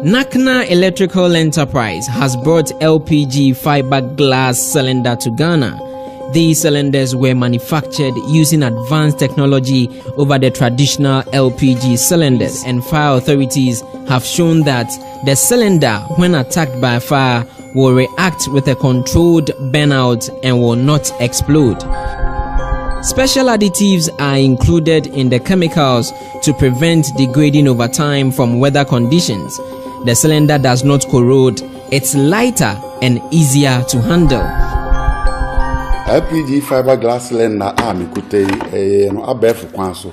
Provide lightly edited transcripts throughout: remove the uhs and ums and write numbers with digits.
Nakna Electrical Enterprise has brought LPG fiberglass cylinder to Ghana. These cylinders were manufactured using advanced technology over the traditional LPG cylinders, and fire authorities have shown that the cylinder, when attacked by fire, will react with a controlled burnout and will not explode. Special additives are included in the chemicals to prevent degrading over time from weather conditions. The cylinder does not corrode, it's lighter and easier to handle. LPG fiberglass cylinder mikute no abefu kwanso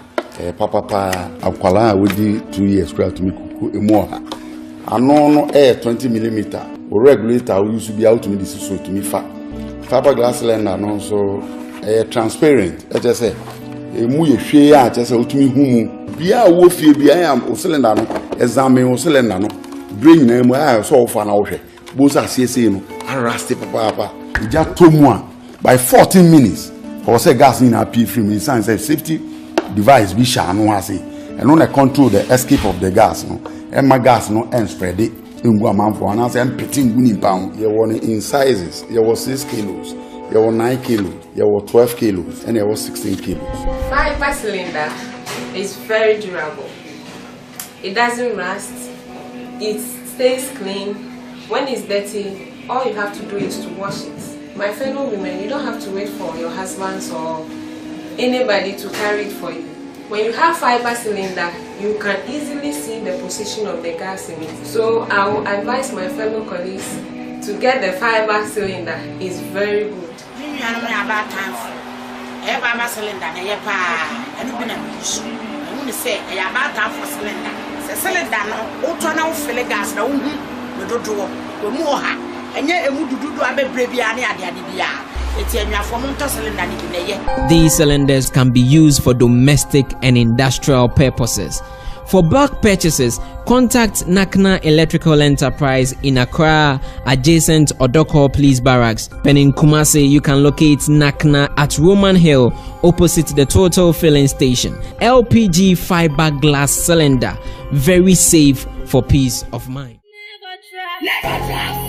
papa akwala wodi 2 years kura to mikuku emu ha ano no 20 mm o regulator we use be out to me this so to me fiberglass cylinder no so transparent just say emu ye hwe a just say otumi humu bia wo fie bia am o cylinder no examine o cylinder no brain na emu a so ofa na wo hwe bo sa siese no arasti papa ija tomu a by 14 minutes or say gas in a P film inside say safety device we shall no say and on control the escape of the gas no and my gas no and spread it in go amount for and say I'm pitting winning pound you want in sizes there was 6 kilos there were 9 kilos there were 12 kilos and there was 16 kilos. Fiber cylinder is very durable. It doesn't rust, it stays clean. When it's dirty, all you have to do is to wash it. My fellow women, you don't have to wait for your husbands or anybody to carry it for you. When you have fiber cylinder, you can easily see the position of the gas in it. So I will advise my fellow colleagues to get the fiber cylinder. It's very good. Fiber cylinder, these cylinders can be used for domestic and industrial purposes. For bulk purchases, contact Nakna Electrical Enterprise in Accra, adjacent Odoko Police Barracks. Then in Kumasi, you can locate Nakna at Roman Hill, opposite the Total Filling Station. LPG fiberglass cylinder, very safe for peace of mind. Never trust.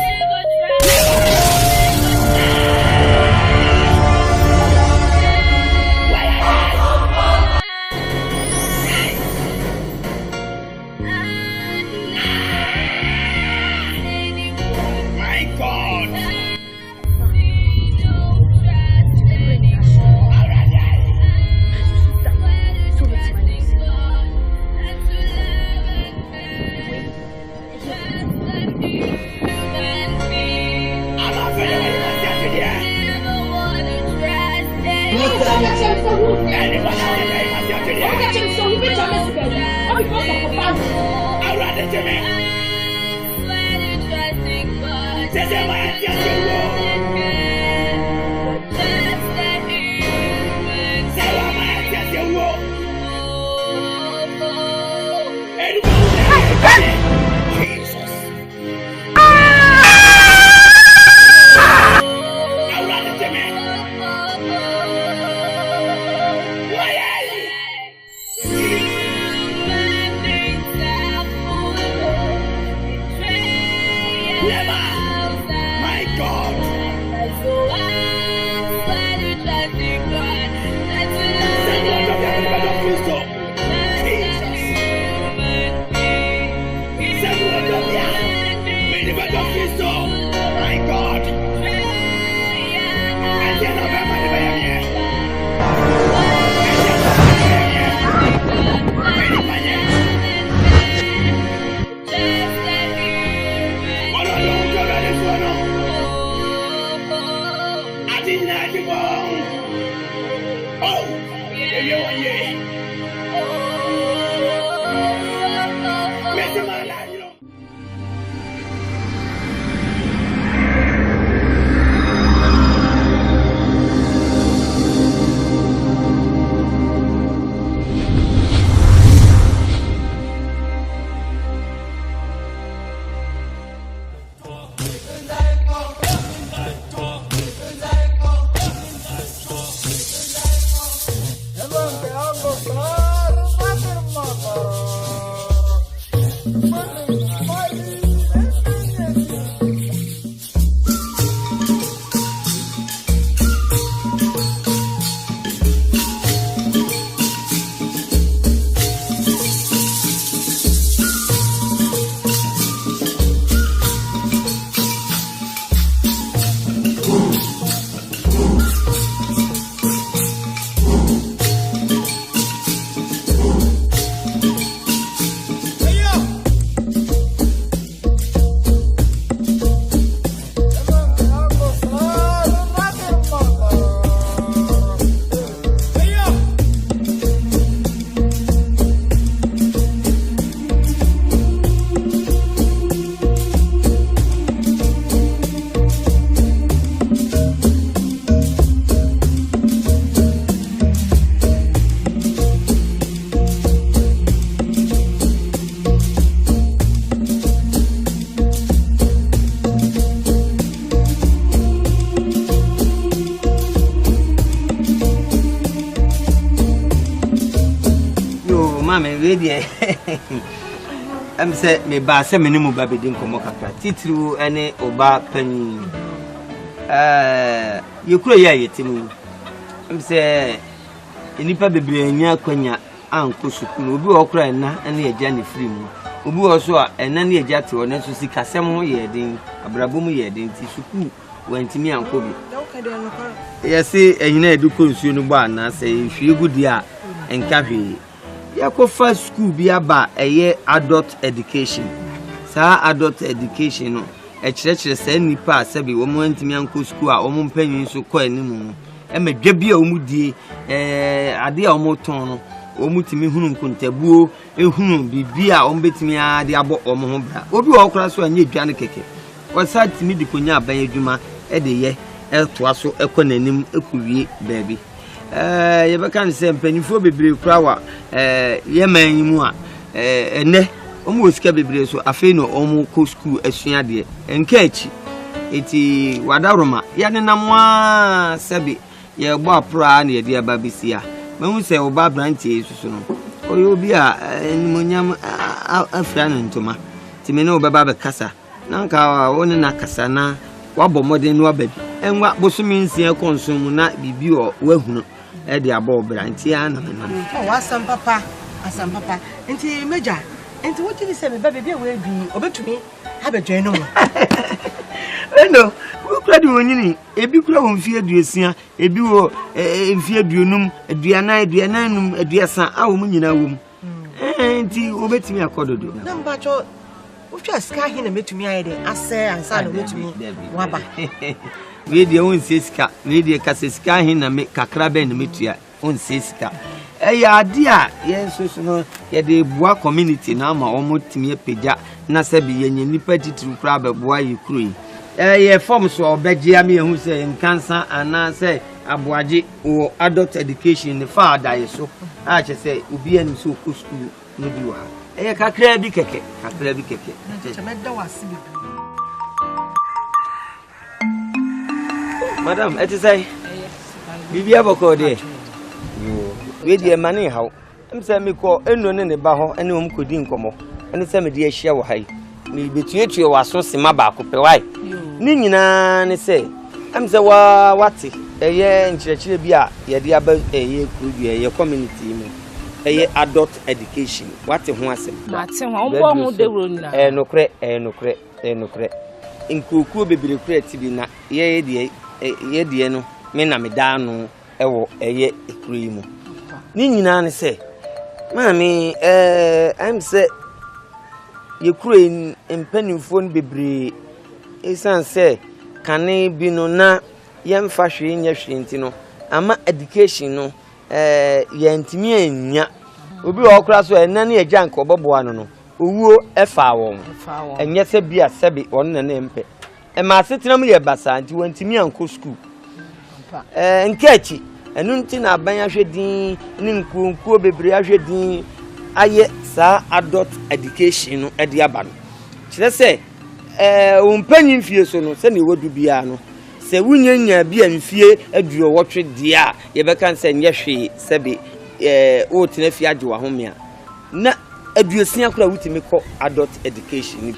Mamma, ready. I'm said, me ba se menimu ba be din komo kakra. Titru ene oba pani. You kuro ya yetimu. I'm say enipa bebre anya kwanya anko sukulu. Obi okura na ene agya ne free mu. Obi oso a ena ne agya te one so sikasem ho ye din, abrabom ye din ti sukulu wantimi anko bi. Yes, ehina eduko nsuo no ba na say hwie gudi a enka hwie. Yako first school bi aba adult education. Sa adult education no chire say nipa asabi wo mo ntimi anko school a wo mo mpanyin so ko animu no e madwa bi a wo mu die ade a wo mo ton no wo mu timi hunu nkontabuo ehunu bibi a wo betimi ade abo wo mo ho bra obi wo kora so anya dwa ne keke wo sa timi di konya aban adwuma e de ye to aso ekonanim ekuwie baabi ye beka nse mpanifo bebre kura wa ye manyimu a ene omo osika bebre so afei no omo ko school asua de enka achi eti wadaroma ya ne namwa sabi ye gbo apra na ye de aba bisia mahu se oba branche susu no oyo bi a nimonyam afra no ntoma timene obaba be kasa na nka woni na kasa na wabọ modern no ababi enwa bosumi nsia konsum na bibi o wahunu e de aba obra nti ana menam asam papa nti meja nti woti ni se me baby e we bi obetumi abedwan no eno ukra di wonyini ebi kura wo mfie aduasia ebi wo mfie aduonum aduananum aduasa awo mu nyina wo mu nti obetumi akododo na mbacho Ucha ska hi na metumi ayede ase ansa na metumi waba we de won sesika we de kasesika hi na me kakra be na metua on sesika ya ade a yenso no ye de bua community na ma omotimi epeja na se bi yenye nipa titiri kura be bua yikuru yi ye form so obegia me ehu se Nkansah ana se aboaje o adult education ne father yeso a che se obi ani so ku school no bi wa kakra bi keke chameda wasi bi madam eti say bibia boko de we de mane hawo em say me ko eno ne ba ho ene om kodi nkomo ene say me de ahia wo hai me betuetue waso sema ba ko pe wai ni nyina ne say em say wati nchirechire bi a ye de aba kuru ye community mu adult education what ho asem mate ho ombo ho dewro nyina nokre nkuku bebere kura tibi na ye de no me na me da no ewo ekuru yi mu ni nyina ne se maami am se ye kura empanimfo no bebere esan se kane bi no na yemfa hwe nya hwe ntino ama education no yentimi anya obi okra so enane agya nka oboboa no owuo efa won enye se bia sebe won na empe ma asetenam ye basa nti wantimi anko school nkachi enu nti na aban ahwedin ni nkunku bebre ahwedin aye sa adult education no edi aba no kire se umpanyin fie so no se ne wodu bia no se wunyanya bia mfie aduo wotwe dia ye beka nse nye hwe sebe o tena fie age wa home a na aduosia kura wutimi ko adult education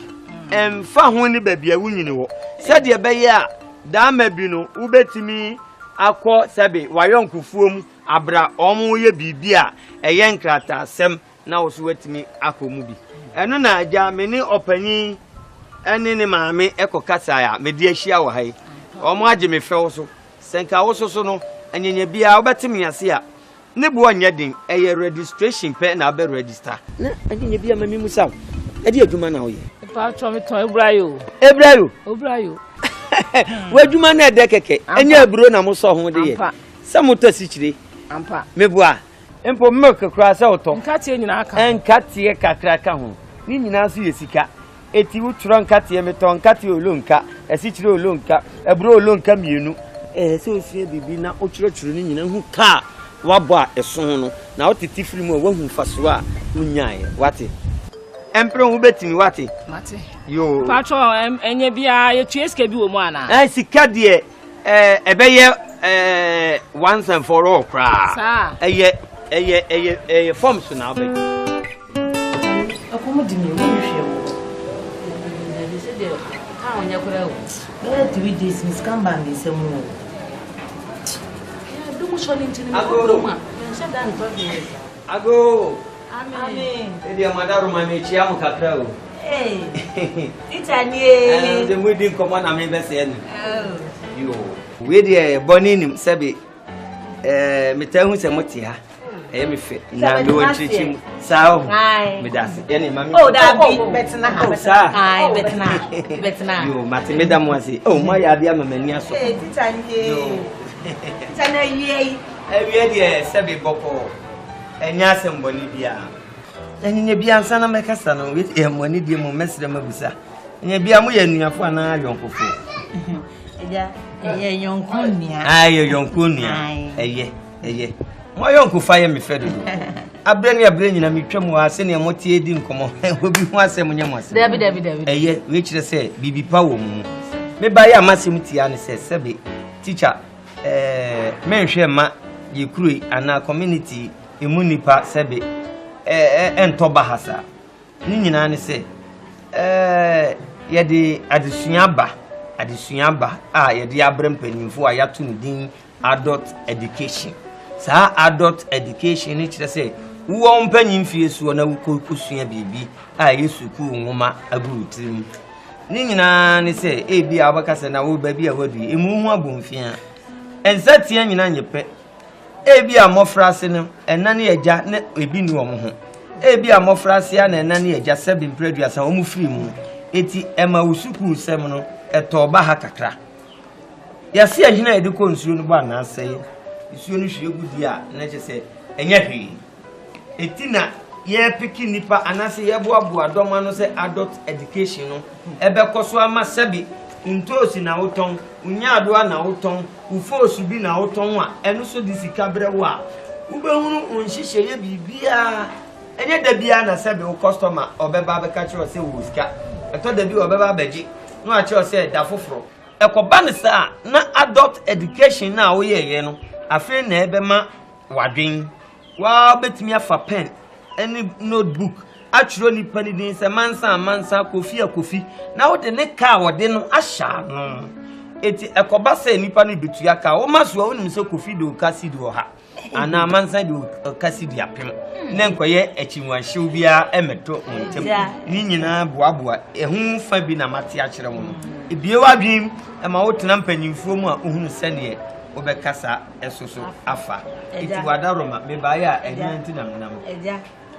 emfa ho ni babia wunyini wo se de be ye a da ma bi no ubetimi akọ sebe wayonkufuom abra omo ye bibia eye nkrata asem na wo so wetimi akomu bi eno na agya me ni opanyin ene ne maame ekokasa ya me di ahia wo hai omo age me fewo so senka wo so no anyenya bia obetimi ase a ne bo anya din eye registration pe na be register na anyenya bia mami musa edi adwuma na wo ye pa cho me ton ebrayo wadwuma na de keke enya aburo na mo so ho de ye samoto sikire ampa mebua empo milk kra se oto nkatie nyina aka nkatie kakra ka ho ni nyina so ye sika eti wuturo nkatie meton nkatie olonka esikire olonka aburo olonka mienu se ofie bibi na ochurochuru ni nyina hu ka wabo a eso no na otiti firi mu wahu faso a unyaye wate empro hu betimi wate mate yo patro enye bia ye tueske bi wo mu ana sika de ebeye once and for all kra sa eye forms na be come to me. They said they how on your crowd. Where do we this Miss Camban is a more? Yeah, do much on into the I go. Amen. Dear Madame, my Chiam Cacao. Hey, it's a near the wedding command. I'm even saying, oh, you with a bonny Sabi. Me tell you something. Me fit. Now do it teaching. So, me that's any mammy. Oh, that be better now. I better now. You, Madame was it. Oh, my idea, Mamma. So, it's a year. It's a year. Every year, Sabi Boko. And Yassam Bonibia. And you be a son of my cousin with him when you dear Messr Mabusa. And you be a way in your phone, young Kofi. Yeah, young Kunya. Aye, young Kunya. Aye. My uncle fire me fed. I bring your brain and me tremble. I send your motive didn't come on. Will be one seven years. David. Aye, which they say, Bibi Power. Me buy a massive Tiani says, Sabi, teacher, mention ma, you crew and our community. Imunipa sebe entoba hasa ni nyina se yede adesuaba yede abrempanimfo ayato ndin adult education sa adult education ni kire se wo mpanimfie so na wukosua bibi yesuku nwoma agurutirim ni nyina ne se ebi abakase na wo ba bi a wadu emuhu abomfia ensatia nyina nyepe ebi amofrase no enane agya na ebi ni omo ho ebi amofrase ya na enane agya sebi mpraduasa omu firi mu eti ema usuku sem no etoba ha kakra yase agina ediko nsuo no ba na aseye nsuo no hwe gudi a na kyese enya hwe eti na ye piki nipa anase ye boaboa adoma no se adult education no ebe koso ama sebi ntosi na uton unya adoa na uton ufosu bi na uton a eno so disika brewo a ubehunu onhihye ye bibia enye da bia na sebe o customer obeba be ka kire se wo sika eto da bi obeba beji no a kire se da foforo ekoba ne sa na adult education na wo ye no afi na ebe ma wadwen wa betimi afa pen any notebook atro ni pani din se mansa kofi na wo de ne ka wo de no ahya no eti ekoba se nipa no betua ka wo maso wo nim se kofi de okasi de ha ana mansa de okasi de apem ne nkoye echiwanhyew bia emeto ontem ni nyina boaboa ehu fa bi na mate a kire wo no ebie wadwim ma wo tena mpanyimfuo mu a ohunu se ne obekasa esoso afa eti wadaroma me ba ya enyanti na menam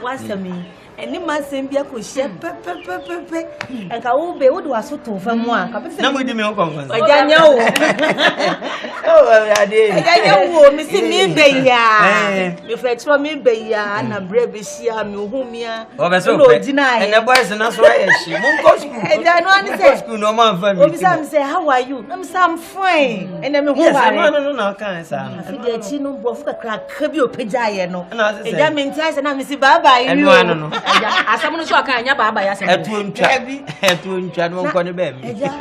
wasami eni masem bia ko hye pepepepe enka wo be wo do asoto fa mu a ka pe na mo di me o konfan ojanya wo ade ojanya wo mi si mi be ya mi fe tro mi be ya na bre be hia mi ohumia o be so pe ene boys na so ya shi mo go school eja no ani say school no man fa mi o bi sam say how are you am sam fine ene me hu ba no na kan sa na fi de chi no bofu kakra ka bi o peja ye no eja me ntia say na mi si baba yi no asamu no so aka anya baba ya asem etu ntwa no nko ne ba mi eja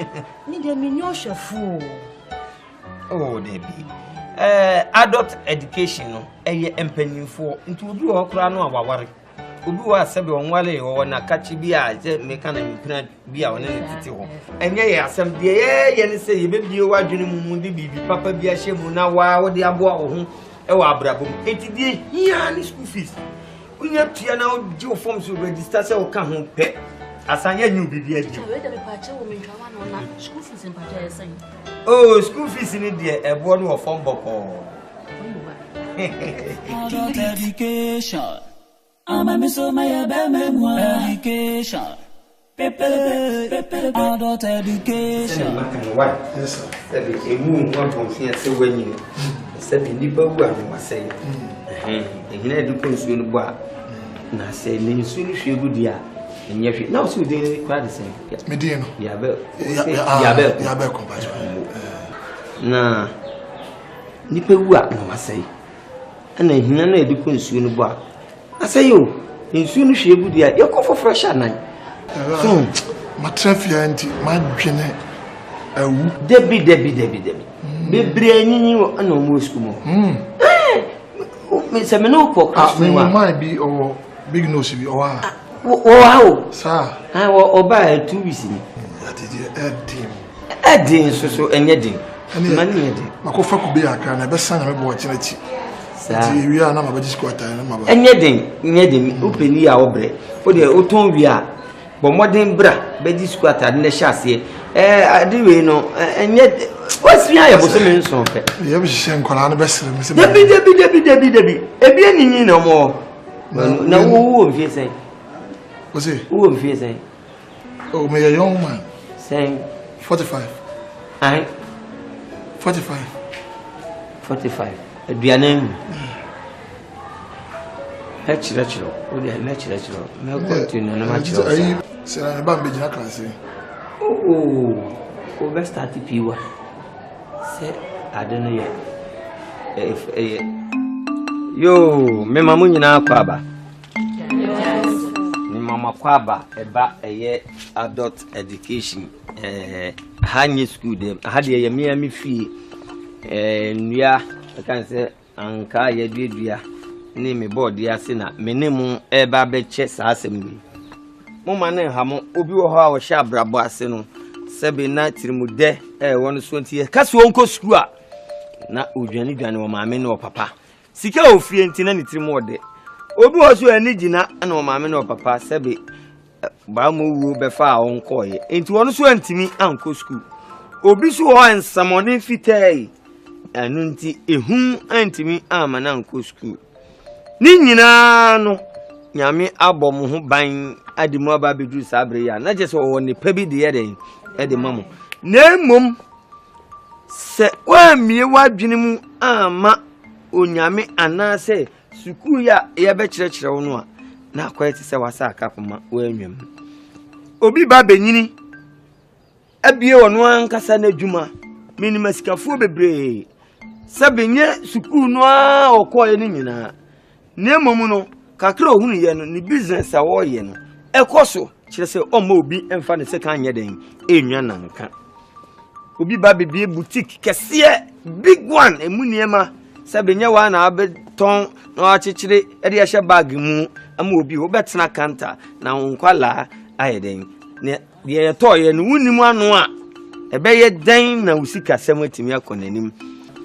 ni de mi nyo hwefu oh debi adult education no eye empanimfo nti obi wo kura no awaware obi wo asebe onwale wo na kachi bi a je meka na mpina bi a wona ne titi ho enye ye asem de ye ne se ye bebie wadwene mu de bibi papa bi a hye mu na wa wo de aboa wo ho e wo abrabom enti die hia ni school fees unya tia na oji o form so register se o ka ho pe asanya nyu bibi adi we de me pa che wo me ntwa wa no na school fees in pa che sen oh school fees ni de ebo no form boko adult education ama me so my education pepe adult education yes sir sabi emu nwa bonfia se wanyi sabi nipa wu anu wasai ehina eduko nsuo no bo a na se ne nsuo no hwe gudi a enye hwe na so de kwa de sen medie no ya be compare na nipa wu a na wasai ana ehina na eduko nsuo no bo a asai o nsuo no hwe gudi a yakofo fresh anan so matrafia anti madwene awu debi bebre anyinyi ana omo school mo me se me no ko class me might be or big nose be or Wow. Sir. I will buy 2 weeks. Eddie, so and Yedding. Money. Makofa could be a can, I best son of a boy. We are not about this quarter. And Yedding, openly our bread. For the autumn we are. But modern bra, Betty squatter, and the chassis. I do know, and yet, what's the eye of some song? You have seen Colana best. Debbie. A being no more. No, who will be saying? Was it? Who will be saying? Oh, may a young man saying 45. I 45. A name. Natural. No continue, no much. Say, I'm about to class. Oh, best start the P1. Say, I don't know yet. If yo, me mamunyi na kwaba. Ni mama kwaba eba adult education high school dem had ye me fee nua I can say anka ye duadua ni me board ya se na me ne mu eba be che sa asem bi mo ma ne ha mo obi wo ho a wo sha brabo ase no sebe na tirimude won so ntie kaso onko school a na odwane wo maame ne wo papa sika ofie nti na ne tirimode obi wo so ani gina na wo maame ne wo papa sebe ba mo wu be fa onko ye nti won so antimi anko school obi so ho ensamone fitai anu nti ehun antimi ama na anko school ni nyina no nyame abom ho ban adimu aba bedu sabre ya na je so wo ne pa bi de yeden e de mamo na mom se wa mie wadwene mu ama onyame anase sukuu ya ye be kirekire wo no a na akwati se wasa akapoma wa anwam obi ba benyini abie wono ankasa na dwuma minima sikafuo bebre sabenye sukuu no a okoye ni nyina na mom no kakra ohunu ye no ni business a wo ye no ekoso kire se o ma obi emfa ne se kan ye den enwa nanka obi ba bebie boutique kese big one emuniema sabenya wa na abeton na achechire e de hye bag mu ama obi wo betena kanta na nkwala ayeden ne ye to ye no wunimu anu a ebeye den na usika sematimi akonanim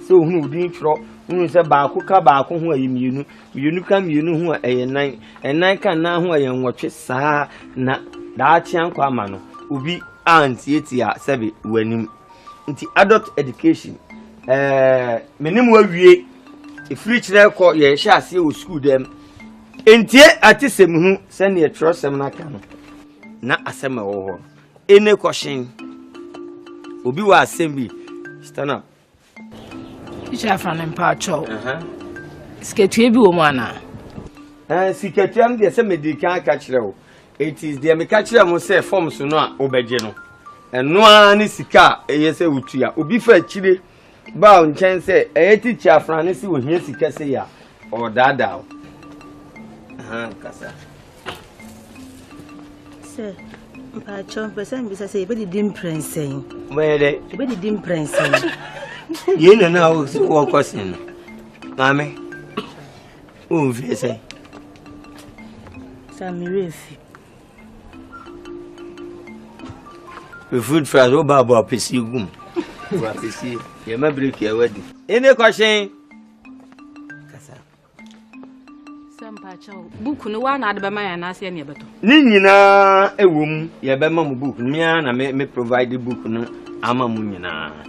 so ohunu odin twro unu se baako ka baako ho ayimienu mienu ka mienu ho ayenan enan ka na ho ayenwotwe saa na daachi anko ama no obi anti a sebe wanim nti adult education menim wawie free chire ko ye hye ase o school dem entie atesem hu se ne trosem na ka no na asem wo ho ene question obi wa asem bi stand up Teacher from Empacho. Sketchy be woman. Sketchy am the same medical catcher. It is the catcher must say forms no obejeno. And no any sika, a yes, a utia, ubi for chili. Bound chance a teacher Francis will hear sika say ya or dada. Cassa. Sir, Mpacho, person because I very dim prince saying. Where they very dim prince saying. You know, so what question, Mammy? Oh, say, Sammy Refi. The food for a baba, PC room. You may break your wedding. Any question? Some Pacho, book no one out of my and I see any better. Nina, a woman, your bema book, me and I may provide the book, no, I'm a munina.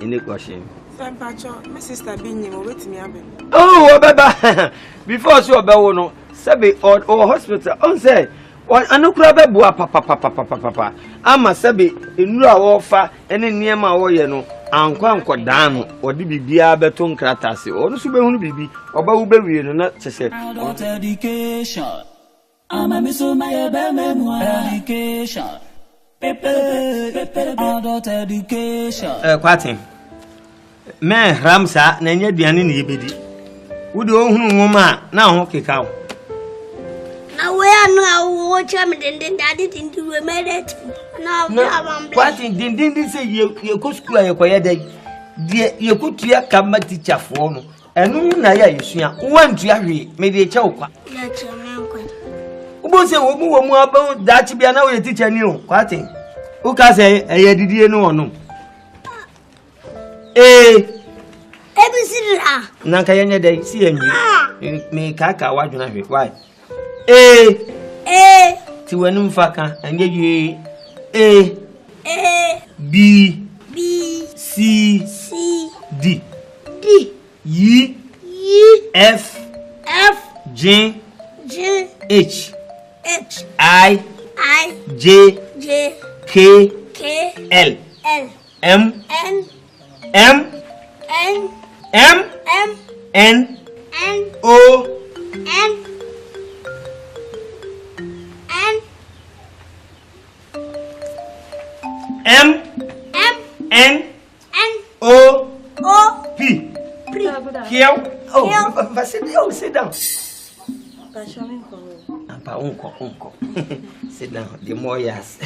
Any question? My sister being with me. Oh, Baba! Before so about no, Sabi or hospital, on say, or Anokrabe boa papa. I'm a Sabi in Rua offer any near my oyeno, Uncle Dano, or Dibia Beton Kratasi, or the Subun Bibi, or Baby, not to say. Adult education. I'm a miss of my education. Adult education. Quatin. Me Ramsa, Nanya Diani Nibidi. Would you own woman now? Okay, cow. Now, where now, watch him and daddy didn't do a minute. Now, what didn't say you could school a quiet day? Dear, you could come teacher for no. And no, Naya, you see, one to made a choke. Ubo se wo mu aba dachi bia na wo teacher ni o. Kwate. Who can say e didie no ono? Ebisira. Nanka yenye dai si enyi. Me kaka wadwuna hwe. Why? Ti wanum faka anye yue. B C D Y F J H I J K L M N O M N O P. Here. Oh, sit down. Uncle. Sit down. The more yes.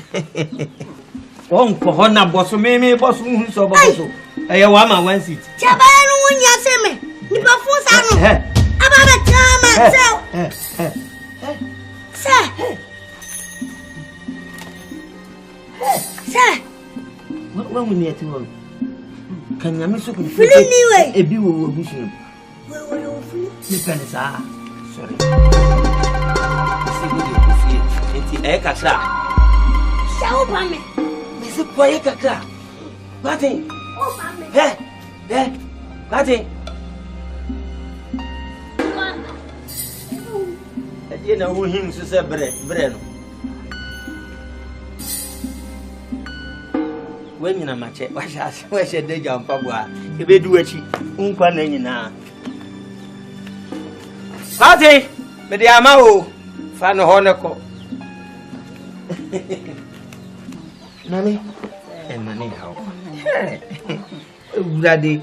Uncle, Hona Bosso, me, boss, who so boss. I am one seat. Chabano, when you say me, you perform. About a time, sir. When we near to one, can you miss a be will be soon? Sorry. See, Ekasa. Show me. Miss Poyaka. Nothing. Nothing. You know who him to say bread. When you are much, why should they jump up? If they do it, Unquan. Party, but the Amao, Fan Honoco. Nanny, and Nanny, how? Daddy,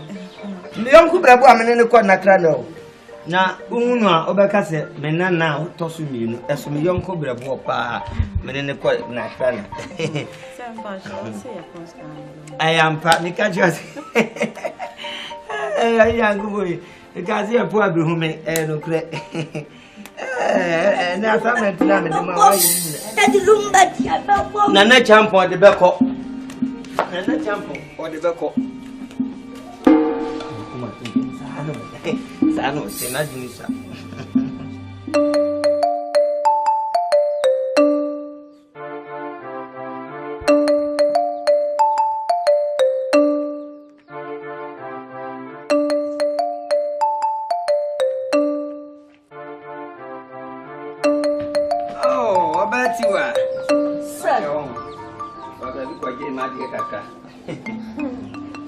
the uncle Brabuaman in the corner crano. Now, Una Obacase, Mena now, Tossum, as my uncle Brabuapa, Menenico Nacrana. I am partly just a young boy. Because you're poor, who may no credit. And that's how I'm Nana champ on the back up. Nana champ on the back up. Sano, say nothing.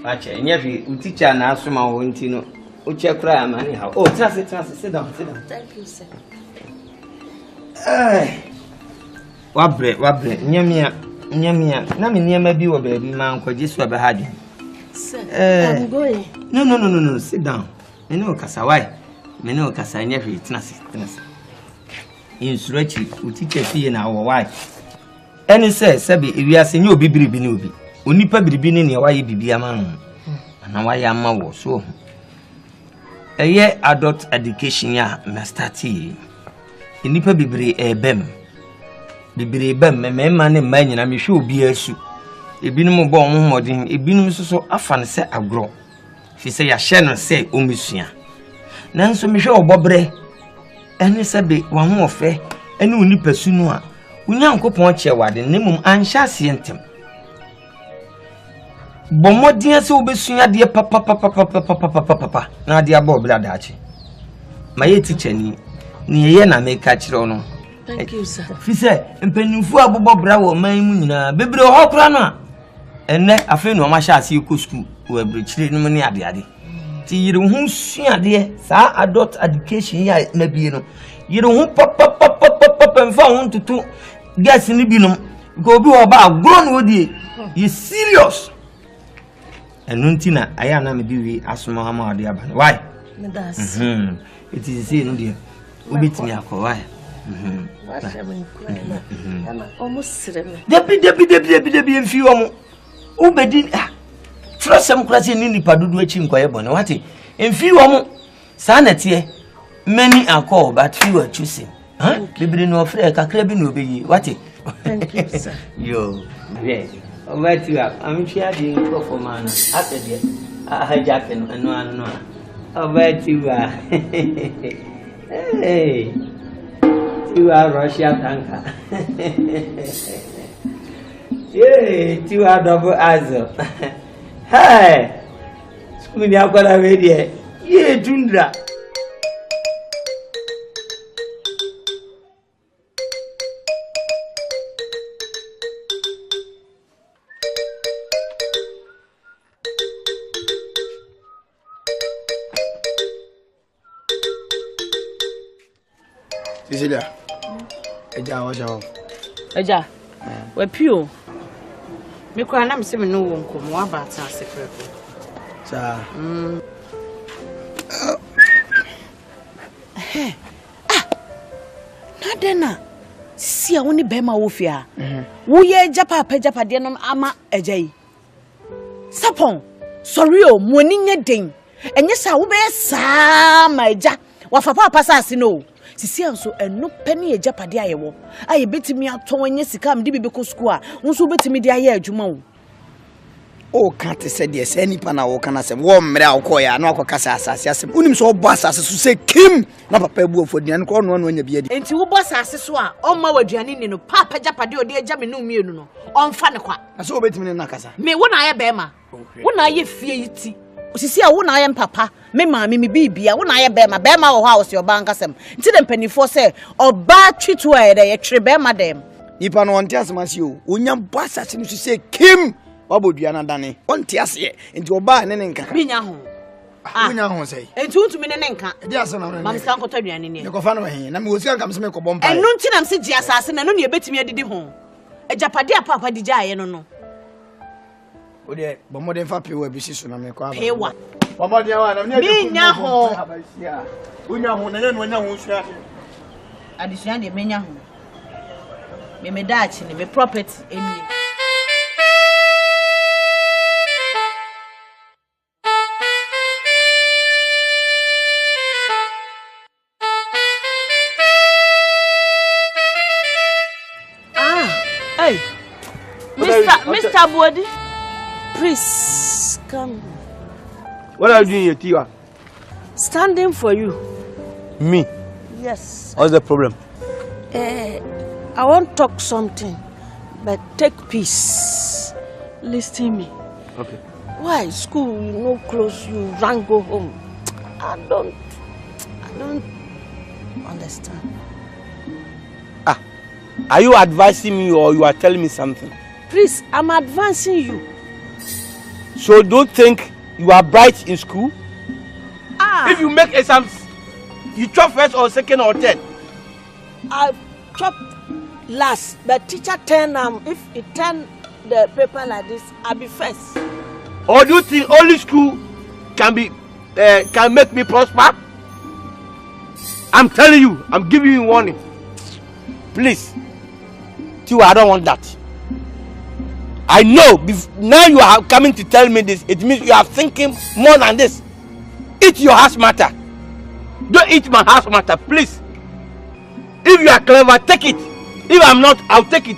Ache, nyefi teacher na asoma wo ntino. Uche kra amani ha. Oh, sit down. Thank you, sir. Wabre, nyamia. Na me nyama bi wo ba bi ma nkwaje so ba haje. Sir, I'm going. No, sit down. Me no kasa why? Me no kasa nyefi tenase. Insurachi, teacher fie na wo why? Any say sabi ewiase nye obi biribi ni obi. Onipa biribi ni ne waye bibia ma no. Na waye ama wo so. Eye adult education ya me starti. Onipa bibiri ebem. Bibiri ebem me ma ne ma nyina me hwe obi asu. Ebinum bo ho modin, ebinum so afa ne se agro. Fi se ya hye no se omisua. Nanso me hwe obobre. Ene sabi wa ho ofe, ene onipa su no a. Unyankopon che wade nemum anhya sientem. Bomodin se obesua de papa na de aba oblada achi. Maye teacher ni ye na meka kire no. Thank you, sir. Fi se mpanimfu abobọ bra wo man mu nyina bebre ho kra no a. Enne afi no ma hya ase ko school wo abrechire no ne ade. Ti yire hu sua de sa adult education ya na bie no. Yire hu papa mfa hu tutu gas ni binom go bi wo ba agro no wodie. You serious? Enuntina aya na me diwi asoma ha ma ade aba. Why? That's it is say no dia. Obetimi akọ why? Almost Debi mfi wo ubedi trosem krase ni nipa dudu achi nkoye bone wati mfi wo sa na tie many are called but few are choosing. Huh? Baby, no afraid. Kakrebi no be. What? Thank you, sir. Yo. Yes. Over to you. I'm sure the for man. After that, I hijack and no. Over to you. Hey. You are Russia tanker. Yeah, you are double azure. Hey. School ya kwa la wedi. Yeah, tundra. Cecilia. Agya, what's your Agya, we pure. Me kwa na mse me no wo nkomo abata secret. Sir. Nadena. Si a woni bema wo fia. Wo ye japa de no ama agya yi. Sapon, sorry o, mo ni nye den. Enye sa wo be sa ma agya. Wa fa papa sa ase no. Sisi anso eno pani ejapade ayewo aye betimi aton anya sika mde bibeko school a nso betimi de aye adwuma wo o ka te se de se nipa na wo kana se wo mmre akoya na akokasa asase asem unim so obo asase so se kim na papa ebu ofodian ko no anya bia di enti wo bo asase so a o ma waduane ni no papa japade ode agya me no mienu no onfa ne kwa aso obetimi ne nakasa me wo na aye bema wo na aye fie yiti osisi a wo na aye papa me maami me bibia wo na aye bema wo ha wo se oba nkasem nti de mpanifo se oba twitu a ye tre bema dem nipa no onte asemase o onya bo asase no so se kim wabodua na dane onte ase enti oba ne nka binya ho wonya ho sei enti untumi ne nka di ase na mam ska nkotɔ aduane ne ko fa no he na me wosi ankam se me ko bompa enu nti nam se gi asase na no ne ebetimi adidi ho ejapade apapa di gya ye no ode bomode fa pewa bi siso na me ko aba pewa bomode wa na me binya ho wonya ho na no wonya ho sua adisua de menya ho me dachi ne me property eni Hey, Mr. Boadi, please come. What are you doing here, Tiwa? Standing for you. Me? Yes. What's the problem? I want to talk something, but take peace. Listen me. Okay. Why school you no close, you run go home? I don't understand. Are you advising me or you are telling me something? Please, I'm advancing you. So don't think you are bright in school? If you make exams, you chop first or second or third? I chop last, but teacher turn if it turn the paper like this, I'll be first. Or do you think only school can make me prosper? I'm telling you, I'm giving you warning. Please. Tiwa, I don't want that. I know. Now you are coming to tell me this. It means you are thinking more than this. Eat your house matter. Don't eat my house matter, please. If you are clever, take it. If I'm not, I'll take it.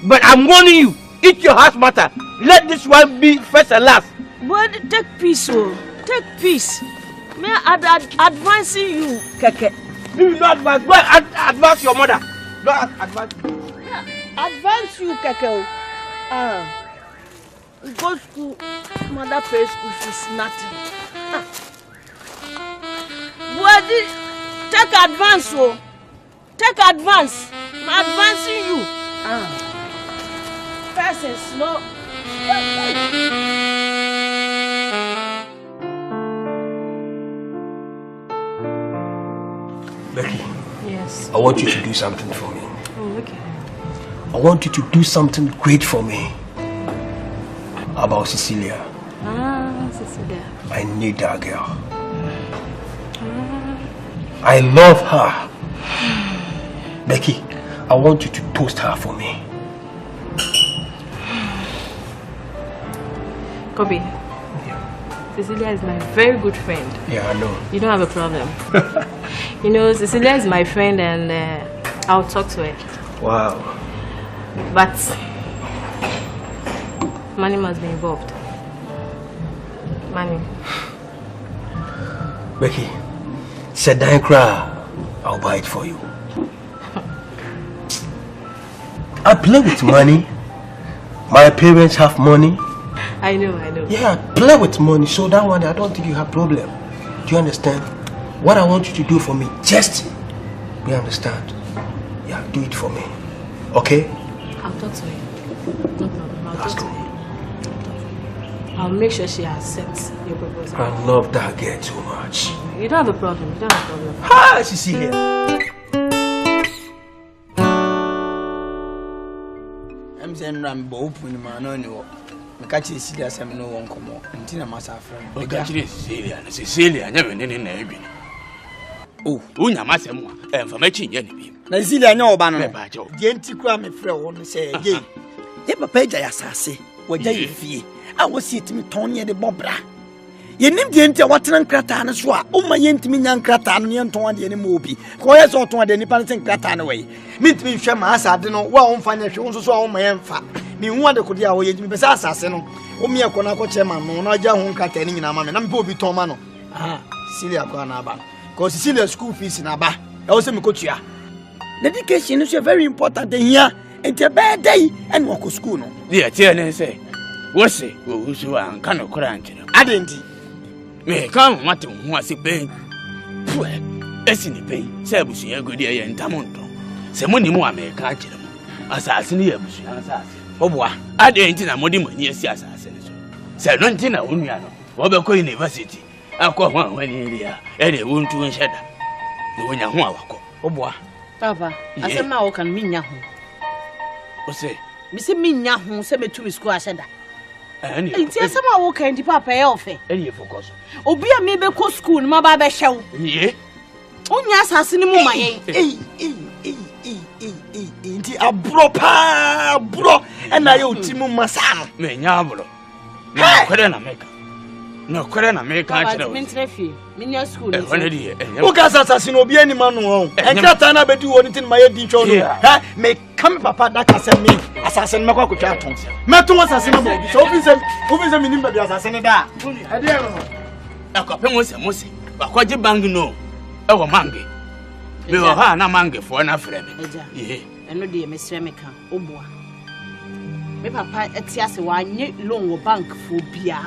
But I'm warning you. Eat your house matter. Let this one be first and last. But take peace, oh. Take peace. May I advancing you, Keke. You will not advance. Go advance your mother. Don't advance. Advance you, Keke. Go school, mother pay school fees, nothing. Boadi, take advance, oh. Take advance. I'm advancing you. Persons, no. Becky. Yes. I want you to do something for me. Oh, okay. I want you to do something great for me. About Cecilia. Cecilia. I need that girl. I love her. Becky, I want you to toast her for me. Kofi. Cecilia is my very good friend. Yeah, I know. You don't have a problem. You know, Cecilia is my friend and I'll talk to her. Wow. But money must be involved. Money. Becky, sit down and cry. I'll buy it for you. I play with money. My parents have money. I know. Yeah, I play with money, so that one I don't think you have problem. Do you understand? What I want you to do for me, just you understand? Yeah, do it for me. Okay? I'll talk to her. No problem. I'll talk to her. I'll make sure she accepts your proposal. I love that girl too much. You don't have a problem. Ha, Cecilia. I'm saying I'm open man on you. Me catch Cecilia say me no won come on. Ntina masa friend. Me catch Cecilia nya me ne na ebi. Oh, unya masem a information nya ne bi. Na Cecilia nya oba no. Die nti kura me frɛ wo no say ye. Ye papa agya ya sase. Wagya ye fie. A wo si timi ton ye de bobra. Ye nim die nti a watena nkrata no so a o ma ye ntimi nya nkrata no ye nton ade ne ma obi. Ko ye so ton ade nipa ne nkrata no we. Me ntimi hwɛ ma asade no wa wo mfa nya hwɛ wo so a wo ma ye mfa. Me hu ade kodi a wo ye ntimi pesa asase no. O mi akona ko chairman no na agya ho nkrata ni nyina ma me na me obi ton ma no. Ah, Cecilia ko na ba. Ko Cecilia school fees na ba. E wo se me ko tua. Dedication is very important here. And your bad day and walk to school. No, dear, tell say, what's it? Who's you are kind of cranky? I didn't. May come, what was it pain? Well, it's in the pain. Sabusi, a good year in Tamonto. Semoni more may catch them. Assassin, oh, boy, I didn't in a modern years assassin. Said no dinner, Uniano, Wabako University. I'll call one when in here, and it won't do in shadow. The winner who oh, boy. Papa, I said, "Now can mean Yahoo." What's it? Miss Minyahu sent me to school. I said, "And it's someone who can't papa off. And you focus. Oh, be a maybe co school, my baby show. Yeah. Oh, yes, I see my a bro, and I owe Timu Masano. Me Yabro. No, couldn't I make? No, couldn't I make? I Minya school. Who can assassin be any man wrong? And Katana be do anything my dear children. May come papa that can send me assassin Mako Chaton. Metal assassin, so who is a minimum assassin? I got was a mossy, but what you bang no? Oh, mangy. We were na mangy for an friend. And no dear Miss Remica, oh boy. Me papa at Yassi, loan bank for beer.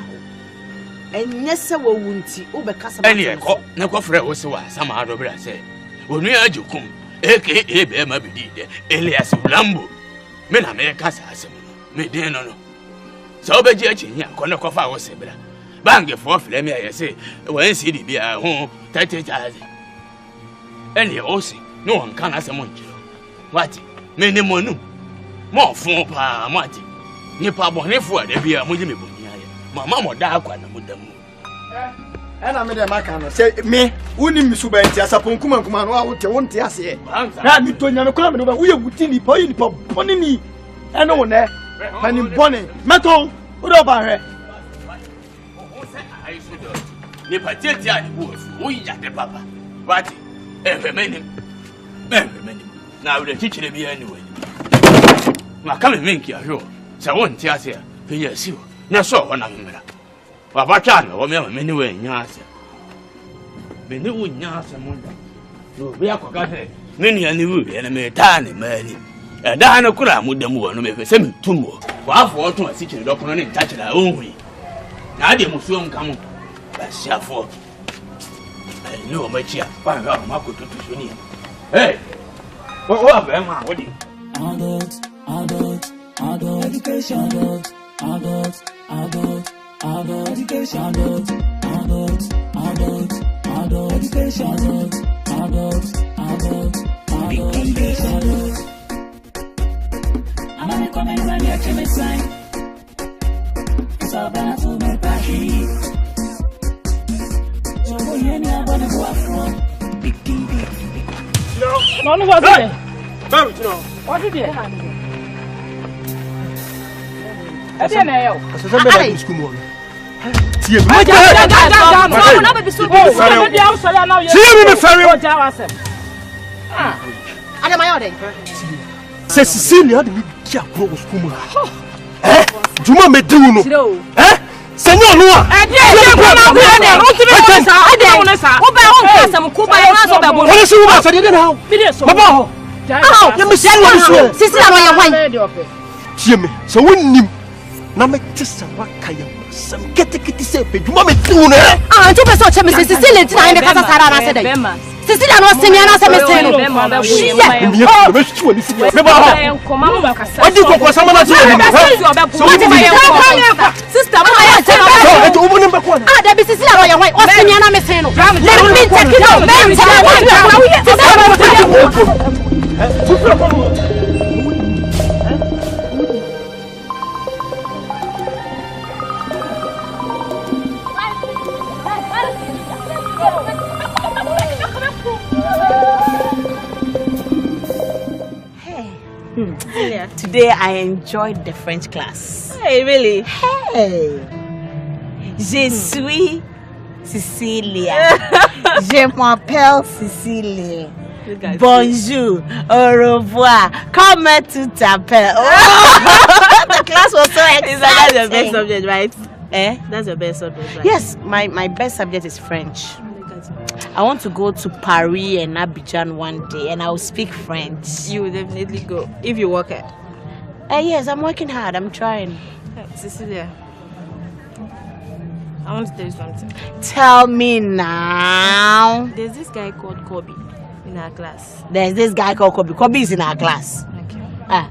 And yes, sir, won't see over Casa. No coffre was some other brother said. When we are you come, aka Bema be Elias Lambo. Men Americas has me dinner. So be judging here, Conocofa was a brother. Bang for Flemmy, I say, when city be at home, 30,000. And you also, no one can ask a month. What? Many more more for pa, Marty. Nipa Bonifu, there be a Muslim. Mamma da kwa na mudamu ana me de maka no say me woni misuba ntia sapon kuma no a wote wonte ase na mi to nyame kula me no ba wo ye wuti ni pa yi ni pa boni ni eno wo ne pani boni meton wo do ba hwe ni pa tete ani wo yi ya de papa wati efemeni na wo de chichire bi anyway ma kame menki ahwo sa wonte ase a penya siwo na so ho na mmera wa ba twa na wo me meni we nya ase meni wo nya ase mo no bi akoka se meni ani wu na me ta ne mani e da na kura mu da mu wo no me fe se me tumo wa afo oto asi kire dokono ne ntachira onhui na ade musuo nka mo ba siafo ai no ma chia pa ga ma ko tutu so ni hey wo ba ma wo di adult education adult education adult education adult education I'm coming when you to me sign so bad to me party so when you are going to go from big no what is it what is it Ati na yo. Asante be school mo. see me. Say Cecilia, the media grow school. Eh? Juma me do no. Eh? Senor Noah. So when you na me tisa wakaya some get say pe juma me do no. Ah, to be so chemi Cecilia tina me kasa sara na se dey. Cecilia no se me na se me say no. Sister, that be Cecilia no yan why o se me na me say no. Let me take it Today I enjoyed the French class. Hey, really? Hey. Je suis Cecilia. Je m'appelle Cecilia. Bonjour, au revoir. Comment tu t'appelles? Oh, the class was so exciting. That's your best subject, right? Eh? That's your best subject, right? Yes, my best subject is French. I want to go to Paris and Abidjan one day and I will speak French. You will definitely go if you work it. Yes, I'm working hard. I'm trying. Hey, Cecilia, I want to tell you something. Tell me now. There's this guy called Kofi in our class. There's this guy called Kofi. Kofi is in our class. Okay. Ah.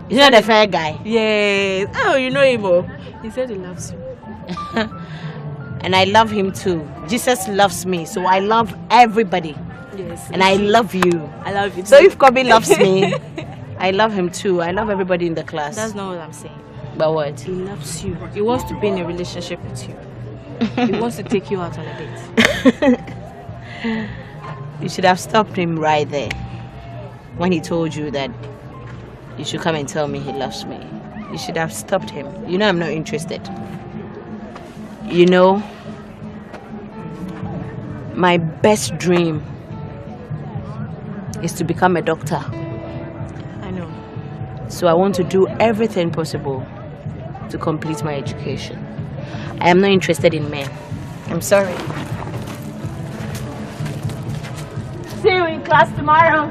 You know the fair guy? Yes. Oh, you know him. Oh. He said he loves you. And I love him too. Jesus loves me, so I love everybody. Yes. And I love you. I love you too. So if Kofi loves me, I love him too. I love everybody in the class. That's not what I'm saying. But what? He loves you. He wants to be in a relationship with you. He wants to take you out on a date. You should have stopped him right there when he told you that you should come and tell me he loves me. You should have stopped him. You know I'm not interested. You know, my best dream is to become a doctor. I know. So I want to do everything possible to complete my education. I am not interested in men. I'm sorry. See you in class tomorrow.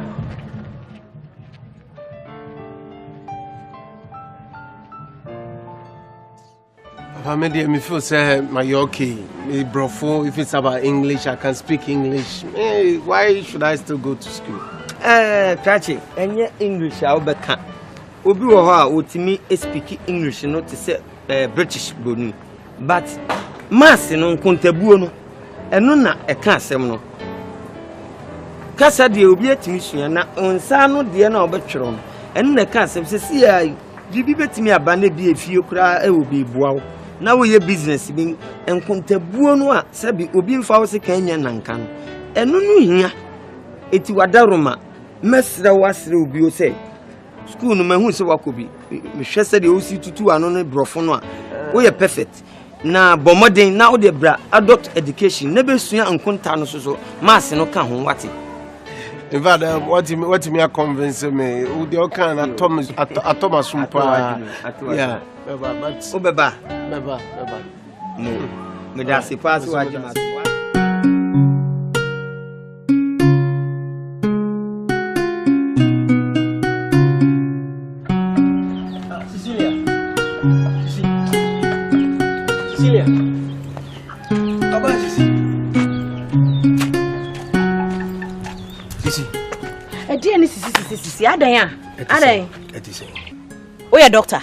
Me feel say my okay. Me brofo, if it's about English, I can speak English. Hey, why should I still go to school? Chachi, any English I will can. Obi wo ha otimi speak English no to say British bonu. But mass no nkontabuo no eno na e ka asem no. Kasa de obi atimi sua na onsa no de na obetwero no. Eno na ka asem se si ya bibi betimi aba na bi efie kura e obi buawo. Na we business bi enkontabuo no a sabi obi mfa wo se kan nya nanka no. Eno no hia eti wadaroma mesre wasre obi o se school no mahu se wakobi me hwese de o si tutu ano no brofo no a we perfect na bomoden na o de bra adult education na be sua enkonta no so mass no ka ho wate. In fact, what me convince me? The kind of Thomas Sumpa. Yeah, but Beba. No, me da se pass what you must. Cecilia. Sisi adan we are doctor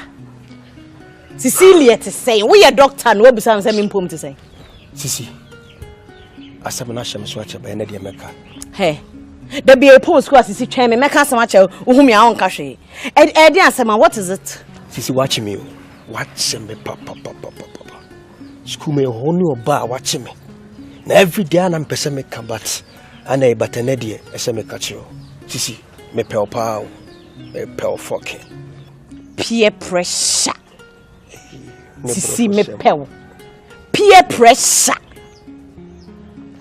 Cecilia to say we are doctor no be say me mpom to say Sisi asem na hyem so ache ba na de meka he there be a post school Sisi twen me meka asem ache wo me a won ka hwe e de asem what is it Sisi watch me papa school me honi oba watch me na every day na mpese me ka but ana e batane de ese me ka chiro Sisi me pel pow me pel fucking peer pressure Sisi me pel peer pressure.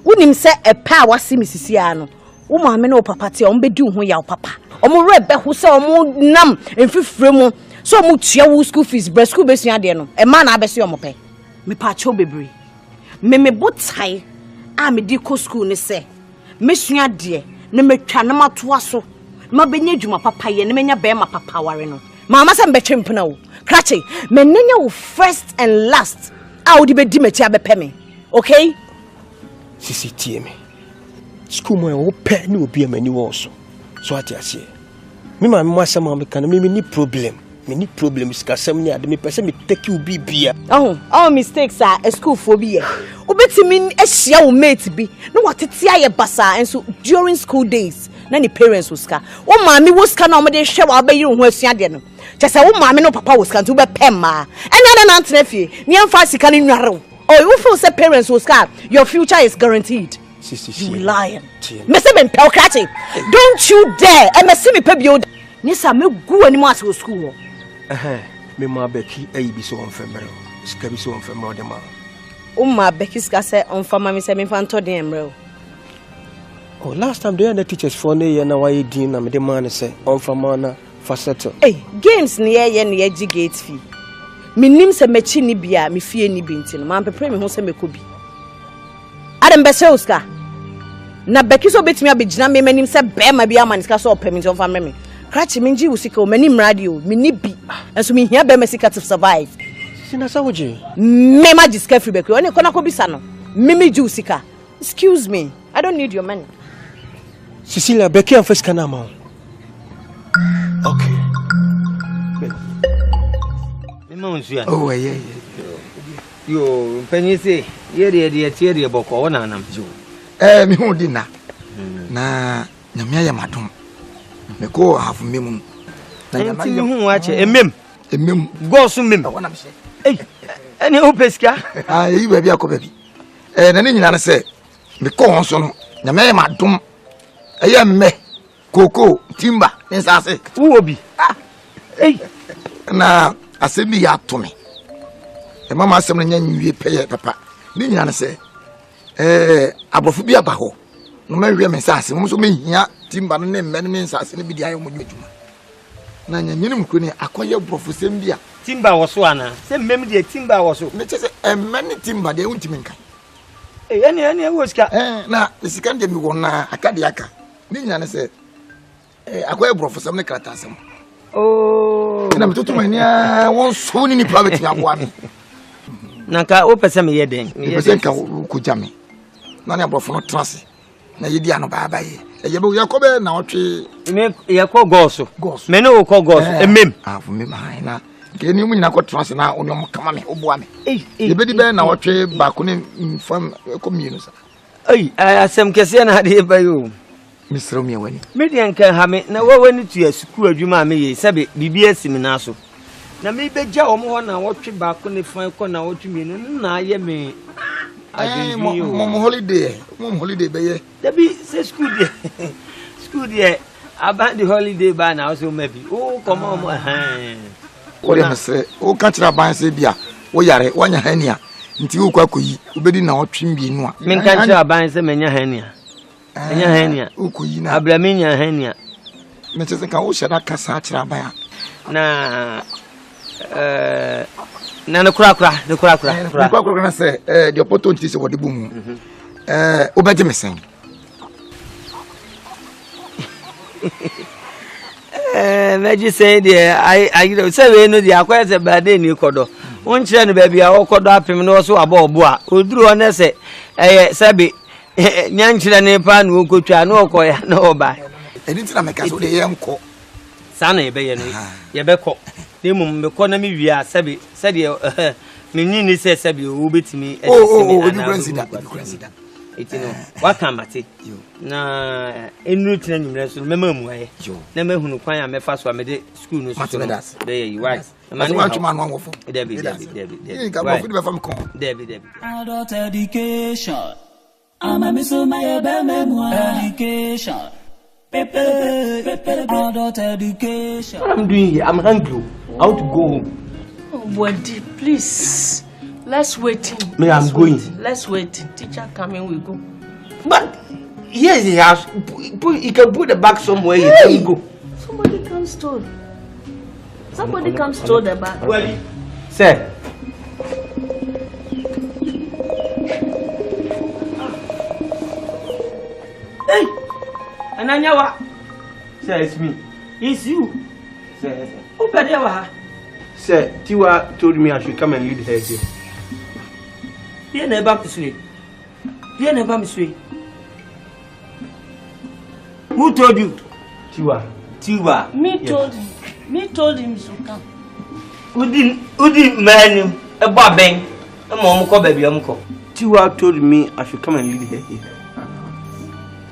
Wonim say a pa wasi misisia no. Wo maame no papa te on bedi ho ya papa. Omo rebe ho say omo nam enfifre mu. So omo tua wo school fees, breast school besua de no. E ma na abesi omo pe. Me pa cho bebre. Me botai a me di ko school ne say. Mesua de ne metwa na matoa so. Ma benya djuma papa ye ne menya be ma papa ware no. Mama say mbetwe mpena wo. Krache, me nenya wo first and last. A wo di be di mechi abepe me. Okay? Sisi tie me. School mo wo pe ni obi amani wo so. So ati ase. Me ma me asem am kan me ni problem. Me ni problem sikasem ni ade me pese me take you bibia. All mistakes are a school phobia. Obetimi ehia wo mate bi. No watete aye basa enso during school days. Na ni parents woska. Wo maami woska na omde hwe wa ba yiri ho asua de no. Chese wo maami no papa woska ntu be pemma. Enya na ntena fie. Ni amfa sika ni nware. Oh, you feel say parents woska. Your future is guaranteed. You lion. Me say ben pel krache. Don't you dare. E me see me pe bio. Ni sa me gu ani mo as school. Me ma beki ayi bi so on femere. Sika bi so on femere de ma. Ma beki ska say on fama me say me fan to dem bro. Oh, last time the teachers for ne na why din na me de man say on fama na faceto. Hey, games ne ye na ye gate fee. Me nim se me chi ni bia me fie ni bi ntino. Man prepare me ho se me ko bi. Adam be say uska. Na beki so betimi abegina me manim se be ma bia man ska so opemi on fama me. Krachi minji usika o mani radio me ni bi enso me hia be mesika to survive sinasa woje me ma jiska free bekwe oni kona ko bisa no me ji usika. Excuse me, I don't need your money. Cecilia beki am first kana ma. Okay me ma unsu oh yeah yo penyi say ye tie boko wona nam jo me hu di na nyamia ya madum me ko have mem na nyamia hu wache emem go so mem eni o pesika yi ba bi akobabi na ni nyina na se me ko hon so no nyamia ya madum eye me koko timba nsase wo obi na asemi ya to me mama asem na nya nwie peye papa ni nyina na se abofu bi aba ho no ma hwe me nsase mo so me hia timba no ne mmene me nsase ne bi di ayo mo dwuma na nya nyinim ko ni akoye brofu sem bia timba wo so ana se mmem de timba wo so me chese mmene timba de untimi nkan ene wo sika na sika de mi wona akade aka ni nya ne se akoye brofu sem ne krata sem na me tutu mani won so ni private yaboa me na ka o pese me yeden me pese ka ku jame na ne brofu no trase na yedi ano baba ye ye be yakobe na otwe me yakọ goso me no ko goso emem afu me mai na ke ni mu nyina ko trans na oni om kama me oboa me ye be di be na otwe ba ko ne fam ko mienu sa asem kese na de ba yo misro me wani me de nkan ha me na wani tu asukuru adwuma me ye sabe bibia sim na so na me be gya omo ho na otwe ba ko ne fan ko na otwe mienu na aye me mom holiday be ye debi say school there about the holiday ba na so maybe come on o le mesre o ka tira ban se bia wo yare wanya hania nti wo kwa koyi obedi na otwe mbienu a men ka tira ban se menya hania o koyi na abramenya hania me tse ka wo shada kasa tira ban na kura na se the opportunity se wodi bumu obeje mesen meji say there I say we no dia akwa se bade ni kodo won kire no ba bia wo kodo apem no so aba obo a oduru one se sabe nyankire ne pa no okotwa no okoya na oba edinti na meka so de yemko sana ye be ye no ye be ko ni mum be ko na mi wi a sabe de me ni se sabe wo betimi consider etino wakamate na enu tina nyumre so mema mu aye na mahunu kwan a mefa so amede school no so dey you right na ma chuma no anwofo Debi ka bo fudi be fam kon Debi adult education amamiso my be memu education pepe adult education what I'm doing here I'm hungry. I want to go home. Oh, Boadi, please. Let's wait. Me, I'm going. Let's wait. Teacher coming, we go. But here's the house. You can put the bag somewhere. You can go. Somebody comes to. Somebody comes to the bag. Well, sir. Hey, Ananyawa. Sir, it's me. It's you. Sir. Who better ever? Sir, Tiwa told me I should come and lead her here. You never to sleep. You never me sleep. Who told you? Tiwa. Tiwa. Me told him. Me told him to come. Udi man him. A babeng. A mom call baby uncle. Tiwa told me I should come and lead her here.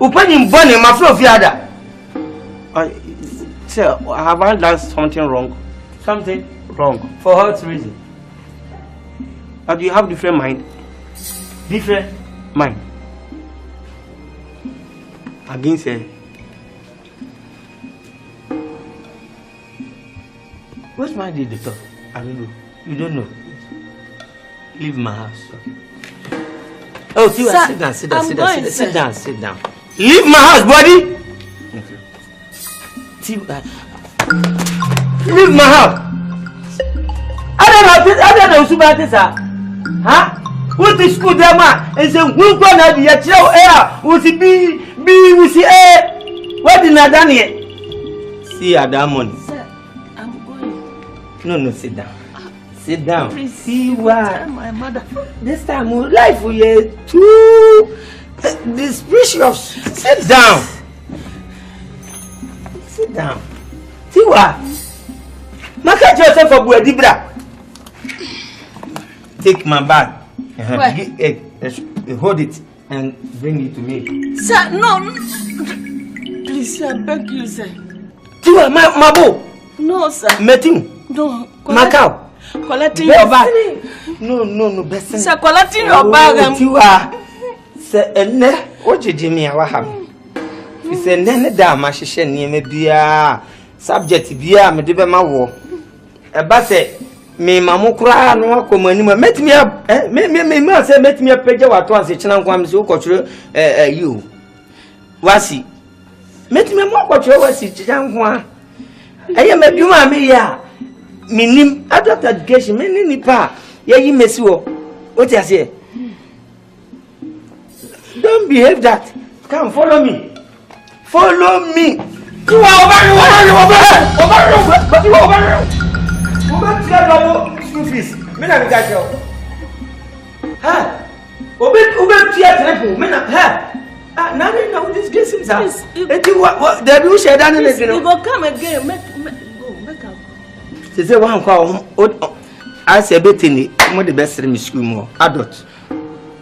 Open him burning my floor of yada. Sir, have I done something wrong? Something wrong. For what reason? Do you have different mind? Different mind. Against her. What's my deal, doctor? I don't know. You don't know. Leave my house. Okay. Oh, Tiwa, sit down, sit down, sit down, sit down, sit down. Leave my house, Boadi. Okay. Tiwa, leave my house. I don't know about this, huh? What is school there, man? And say, we're going to be a child air. We see B, we see A. What did I done here? See, Adamon. Sir, I'm going. No, sit down. Sit down. Please. See what? My mother. This time, life we are too precious. Sit down. Sit down. See what? Market yourself for Boadi, bra. Take my bag. Hold it and bring it to me. Sir, no. Please, I beg you, sir. Tiwa, my boy. No, sir. Metin. No. Macau. Collecting your bag. No, Benson. Sir, collecting your bag. Tiwa. Sir, what did you mean? What happened? He said, Nene Dama, she said, near me be a subject, be a medibema war. A basse. Me mamu kura no akoma ni met me me say met me page what once china kwam so kwotro you wasi met me mo kwotro wasi china kwa eye meduma me ya minim adult education me ni nipa ye yi mesi wo what you say don't behave that come follow me you are over Oba tia double school fees. Me na me ga tell. Ha. Oba tia triple. Me na ha. Now we disgrace himself. What they do share down in the You go come again. Make up. They say one call I say betini mo the best in school more adult.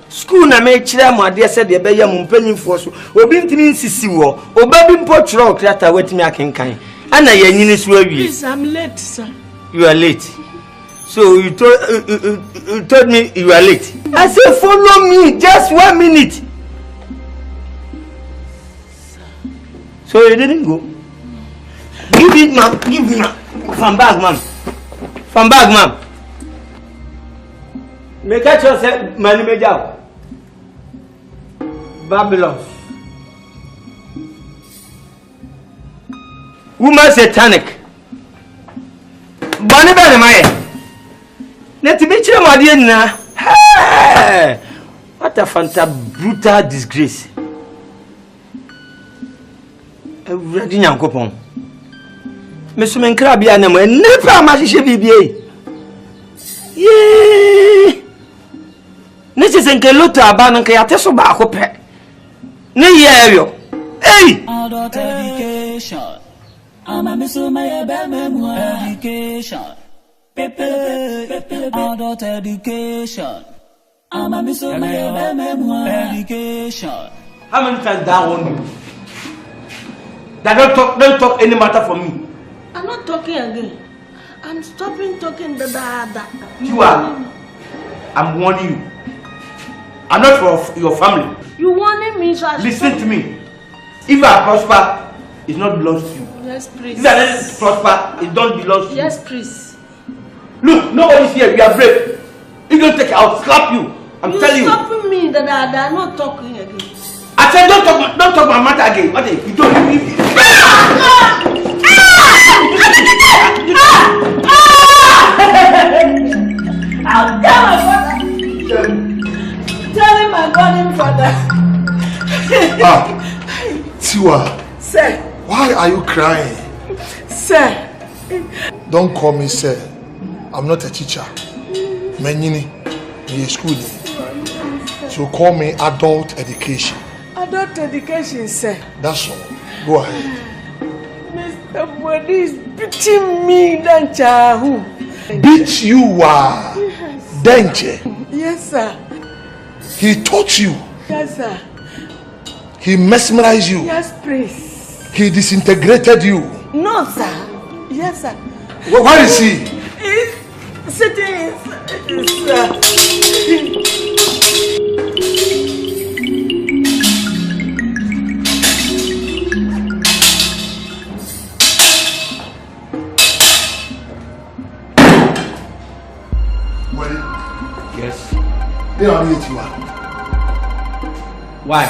School na me kire mo ade say de be ya mo mpanyimfo so. Obi ntimi nsisi wo. Oba bi mpo kire o creator wetimi akenkan. Ana ya nyini so awie. Please, I'm late, sir. You are late. So you told me you are late. I said follow me just 1 minute. So you didn't go. Give me, ma'am. From bag, ma'am. Make it yourself, money major. Babylon. Woman satanic. Bani bani maye. Neti bi chire wade na. What a brutal disgrace. Awurade Nyankopon. Me so menkra bia na mo nepa ma hihye bibie. Ye. Ne se senke loto aba no nka yate so ba akopɛ. Ne ye yo. Hey! Adult education. I'm a miss my education. Adult education. I'm a miss my education. How many times that on you? That don't talk any matter for me. I'm not talking again. I'm stopping talking that. You are. I'm warning you. I'm not for your family. You warning me, so I listen to me. If I prosper, it not belongs to you. Yes, please. If I let prosper, it don't belong to you. Yes, please. Look, nobody's here. We are brave. If you don't take it, I'll slap you. I'm telling you. You're stopping me that I'm not talking again. I said don't talk my matter again. What if you don't believe me? I'll tell my father. Tell him my godfather. Tiwa. Sir. Why are you crying? Sir. Don't call me sir. I'm not a teacher. Menyini, you're school. So call me adult education. Adult education, sir. That's all. Go ahead. Mr. Boadi is beating me, Dancha. Beat you, Denche. Yes, sir. He taught you. Yes, sir. He mesmerized you. Yes, please. He disintegrated you. No, sir. Yes, sir. Where is he? He's sitting. Yes. They are here, Tiwa. Why?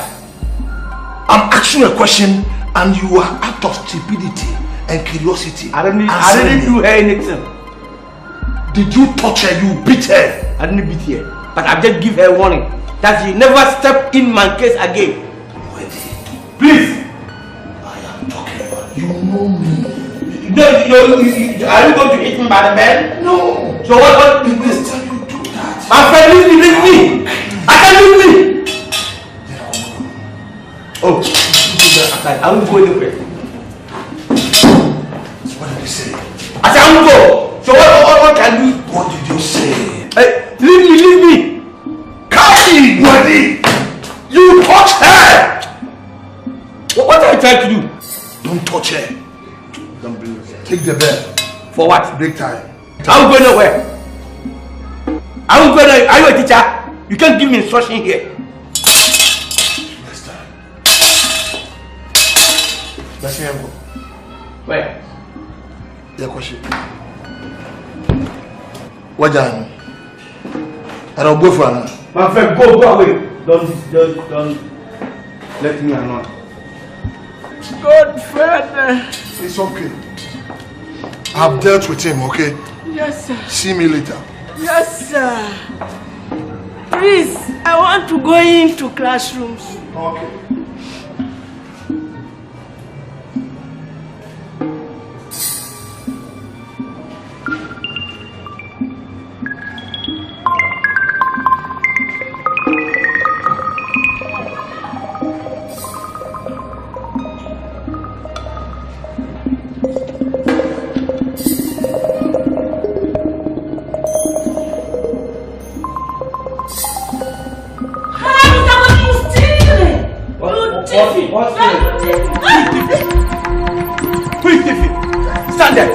I'm asking you a question and you are out of stupidity and curiosity. I didn't do her anything. Did you touch her? You beat her? I didn't beat her. But I just give her a warning that you never step in my case again. Please. I am talking about you. Know me. No, are you going to hit me by the bed? No. So what is this? Tell you do that. My friend, leave me. I can't leave me. Oh, I won't go anywhere. So what did you say? I said I won't go. So what can you? What did you say? Hey, leave me. Kofi, Boadi, you touch her. What are you trying to do? Don't touch her. Don't bring her. Take the bed. For what? Break time. I won't go nowhere. I won't go nowhere. Are you a teacher? You can't give me instruction here. Next time. Let's hear him go. Where? Yeah, question. What done? I don't go for now. My friend, go away. Don't let me alone. Godfather. It's okay. I've dealt with him, okay? Yes, sir. See me later. Yes, sir. Please, I want to go into classrooms. Okay. Stand there.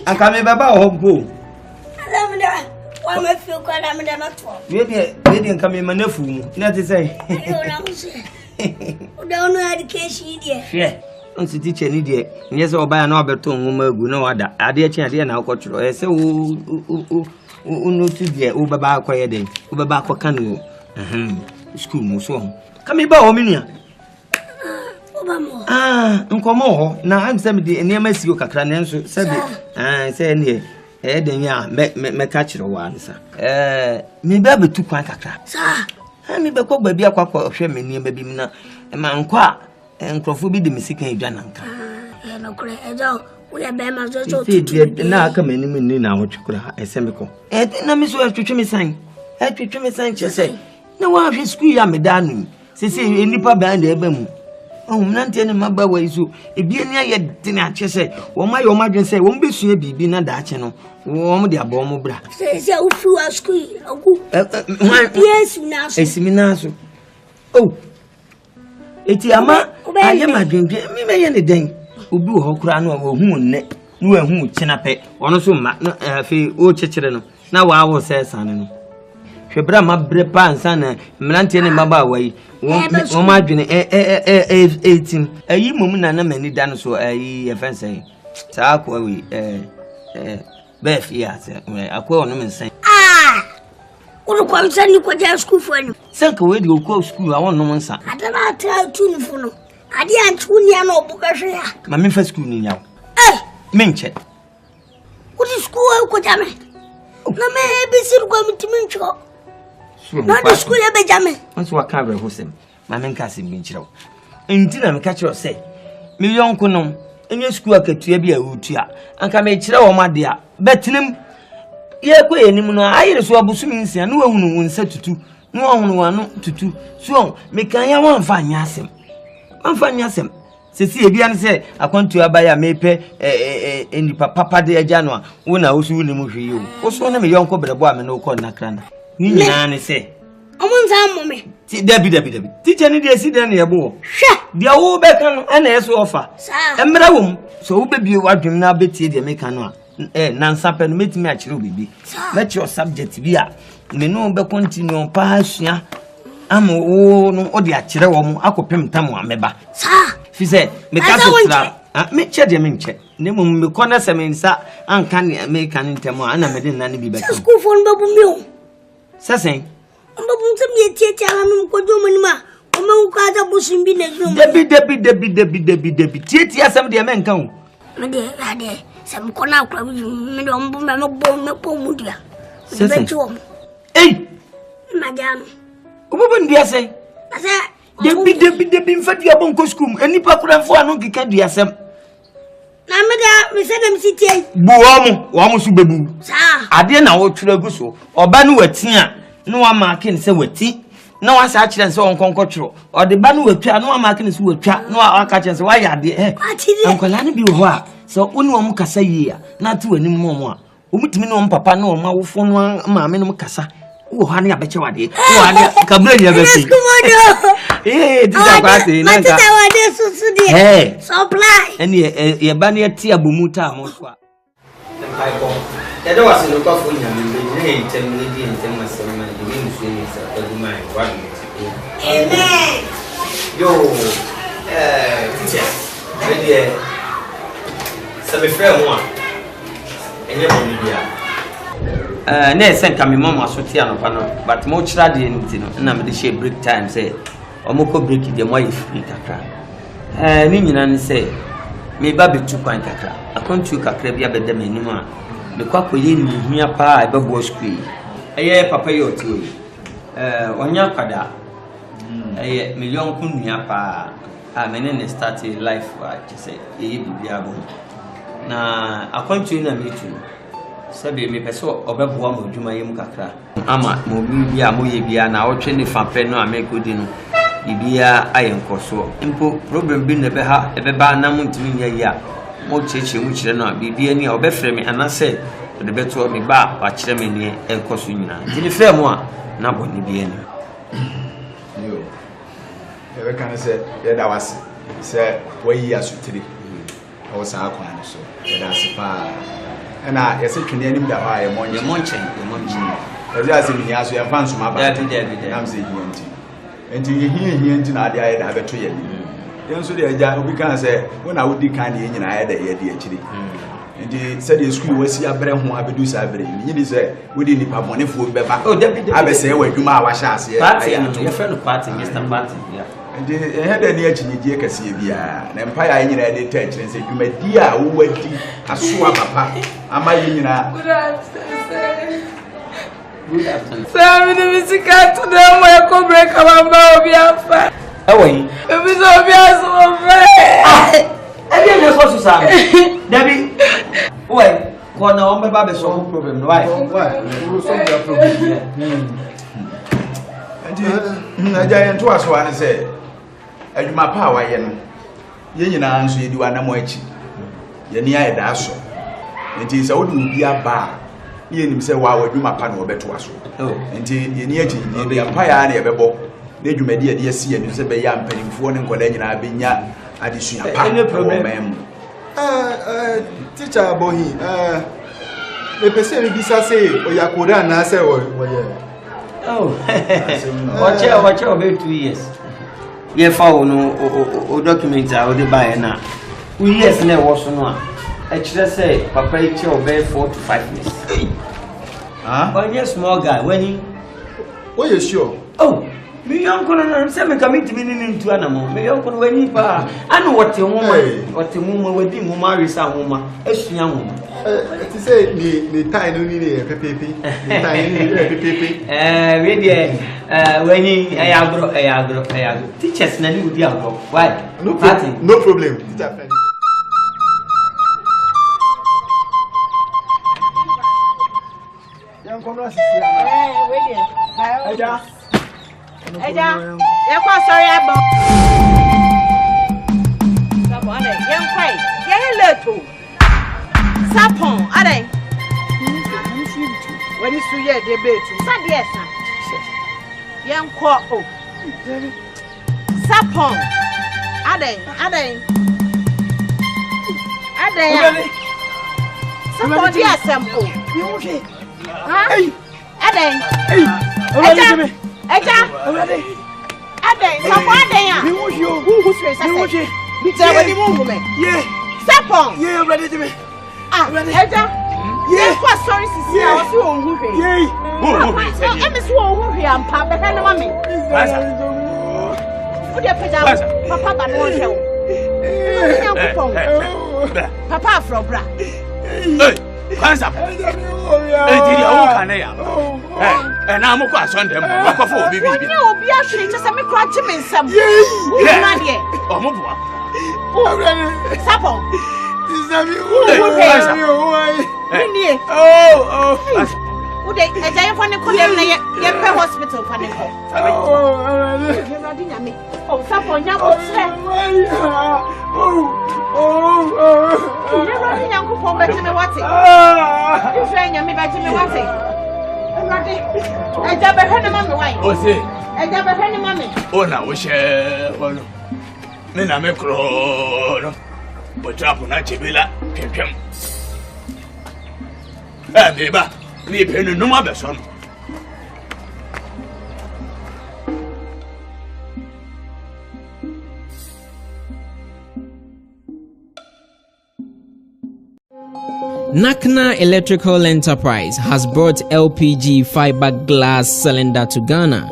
Anka me baba ho go. Alamda, wa ma fi ko alamda na to. We dey nka me manafu mu. Na te say. O da no education dey. Hwe. On si teacher ni dey. Nye se oba ya na obeto nwoma agu na wada. Ade echi ade na akotro. E se wo no tu dey o baba akoye den. O baba akoka no. School mu so. Ka me ba ho me nua. Nkomo ho na am se me de enema sio kakra ne nso se be se ne den ya me ka kire wa ansa me ba betu kwan kakra sa me be ko ba bi akwakọ hwe me ne ba bi na ma nkwa nkrofo bi de me sika edwa nanka ya no kure eja We are Bama so na aka mani mu ni na wotwekura esemeko na me so atwetwe me san chese na wa hwe school ya me da no sese enipa ba na eba mu nante ne maba wa iso ebie ni aye de na chese wo ma yo madwen se wo mbesua bibi na da ache no wo mo de abo mo bra sese ufu a school ogu yes na so esimina so eti ama aye madwen mi me ye ne den obi wo hokura no wo hu nne no wa hu kinape ono so ma afi o chechire no na wa wo se san no hwebra ma bre pa ansa na mlante ne maba wa yi wo ma dwene 18 ayi mom na na mani da no so ayi efense ta kwa wi bef ya se akwa ono mensan Uru kwa msani kwa ja school fonu sanka we di ko school awon no mensan adana atra tunu funu adi antuni ana obuka hwe ya ma me fa school ni nyawo menche udi school ko jame na me bisir kwa mitimin cho na di school e be jame once wa ka bre hosem ma me nka sim binchirawo enti na me ka chiro se me yonko no enye school akatua bi a wotua anka me chira wo ma de a betenem ye ko enim no ayire so abusumi nsia na wahunu wonsa tutu na wahunu wano tutu so me kan ya wonfa anya asem sesi ebia ne se akwantu abaya mepe enipa papa de agya no a wo na wosu ni mu hwe wo so na me yonko brebo a me no ko nakra na ni nyina ne se omonza amme ti dabi teacher ni de si de na yebo hwe de wo be kan na yeso ofa emra wom so wo bebi wadwem na betie de me kan no a nansape no metimi a kire obibi let your subject bi a me no be continue pa asua am wo no odi a kire wo mo akopem tam ameba fi se me ka so tra me che de me nche ne mo me kona se me nsa anka ne me kan ntem a na me de na ne bi be kan school phone babu mi o sesen babu ntem ye tie no ko do manima o me ko ada busun bi na dum debi tie asem de me nkan o me de ade sam kona akwa me do mbo me po mudia sesen madam obo ndia se debi mfadi abon ko school enipa kura mfo anu kika dua sem na me da me se dem sitie wo mo su bebu ade na wo twira gu so oba no wati a no wa marking se wati na wa sa kire se won konkotwro ode ba no watwa no wa marking se watwa no wa ka kire se wa ya ade ankola ne bi ho a so oni wo mo kasa yi a na tu anim mo a omutimi no papa na o ma wo fo no maame no kasa wo ha ne abeche wade wo ha ne kabra ni abesi tita kwase na ka tita wade susu die supply eni ye ba ne ti abomuta mo so a empai ko e de wase no kwa fo nyame be ne ntem ne di ntem asema de ni nsu ni sa ko mai wa ni ti amen yo teacher ready sabe frère moi enye mo ni bia na esenka me mama so tia no pa no but mo chira de nti no na me de share break time say omoko break de mo free kakra ni nyina ne say me ba betu kwan kakra akontu kakra bia be de manim a me kwa koye ni hia pa e be bo school eye papa yo ti onya kwada eye million kun hia pa a me ne start life wa say e bibia bo na akontu na me tu sabe me peso obeboa mo dwuma yem kakra ama mo bibia mo ye bia na otwe ne fa pe no amekodi no bibia ayenkoso impo problem bi ne be ha e be ba na mo ntimi nya ya mo cheche mu kire no bibia ni obefre me anase de beto me ba wa kire me ni enkoso nyina dini fe mo a na bo ni bia ni yo e be kan se ye da wase se wayi asutiri o sa akwa no so e da se pa na yesi twene anim da ha ye monchen ezi asemi ya so ya fansu ma ba nam se enti na ade aye da beto ye ni yenso de aja obi kan se wona wodi kan ye nyina aye da ye de akiri enti se de school wasi abre ho abedu sa abre ni ni se wodi ni pa monefo be ba abese ye wadwuma a wa sha ase ye friend party Mr. Party enti ehede ni achinyidie kase bia na empire aye nyina de ta akiri se dwumadi a wo wadi aso papa ama yi nyina good afternoon sir the music to them we go break our bow bi afa away e bi so bi aso fe didn't just want to say, Debbie. Wait, corner on my baby's own problem. Why? We'll solve your problem. A giant to us one said, and my power, you know, answer you do an amoichi. Yenia daso. It is a would be a bar. He himself, why would you my panel bet to us? Until you near the empire and every Did you media dear see and you say, Bayam penning phone and Ghanaian I've been ya. Additional no problem. Teacher Bohi, the person bisa say, or Yakuda, and I say, oh, watch out, about 2 years. Yeah, for no documents I would buy now. 2 years never was one. I should say, Papa, it's your bed 4 to 5 years. But yes, small guy, when he. Oh, you sure? Oh. Me uncle and seven coming to me into animal. Me uncle when he I know what your woman wedding will marry some woman, a young woman. To say the time only a pepe. Really, when he agro. Teachers, Nanny would be agro. Why? No problem. Agya, you're quite sorry about. Someone, young quay, you're little. Sapon, are they? When you see your debate, yes, young quack. Sapon, are they? Somebody has some. Huh? Are they? Agya, Ade, someone there. Who's ready? Yeah. Sapon. Yeah, ready to me. Agya. Yeah, quite sorry to see I was so hungry. Yeah. I'm so hungry. I'm Papa. Can you me? Put your pajama. Papa, but no show. Papa from Bra. Hey, Kwanzaa. Hey, did you walk on and I'm a question them. What for? Be actually just a micro in some. Sapon. A giant funny hospital. Sapon, oh, now we share. Then I make roll. But drop on a chibilla. Neighbor, leave him no mother son. Nakna Electrical Enterprise has brought LPG fiberglass cylinder to Ghana.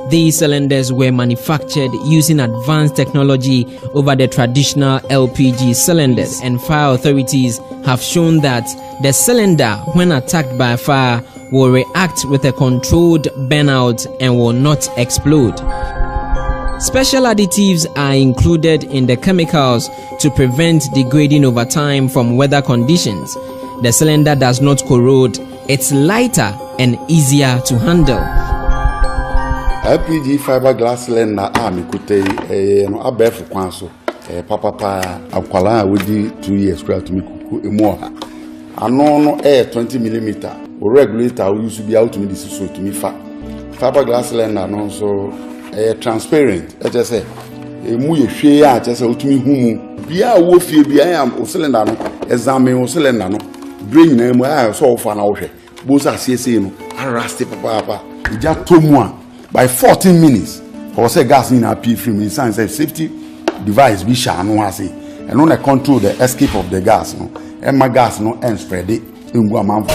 These cylinders were manufactured using advanced technology over the traditional LPG cylinders, and fire authorities have shown that the cylinder, when attacked by fire, will react with a controlled burnout and will not explode. Special additives are included in the chemicals to prevent degrading over time from weather conditions. The cylinder does not corrode, it's lighter and easier to handle. LPG fiberglass cylinder mikute no abefu kwanso papa akwala wedi 2 years kura to mikuku emu ha ano no 20 mm o regulator we use be out to me this so to me fiberglass cylinder no so transparent just say emu ye hwe ya just say otumi humu bia wo fie bia am o cylinder no examine o cylinder no brain na emu so ofa na wo hwe bo sa siese no arrest papa ija tomu a by 14 minutes, or say gas in a P film, inside say safety device be shall no say, and on control the escape of the gas, no, and my gas no and spread it in Guamam.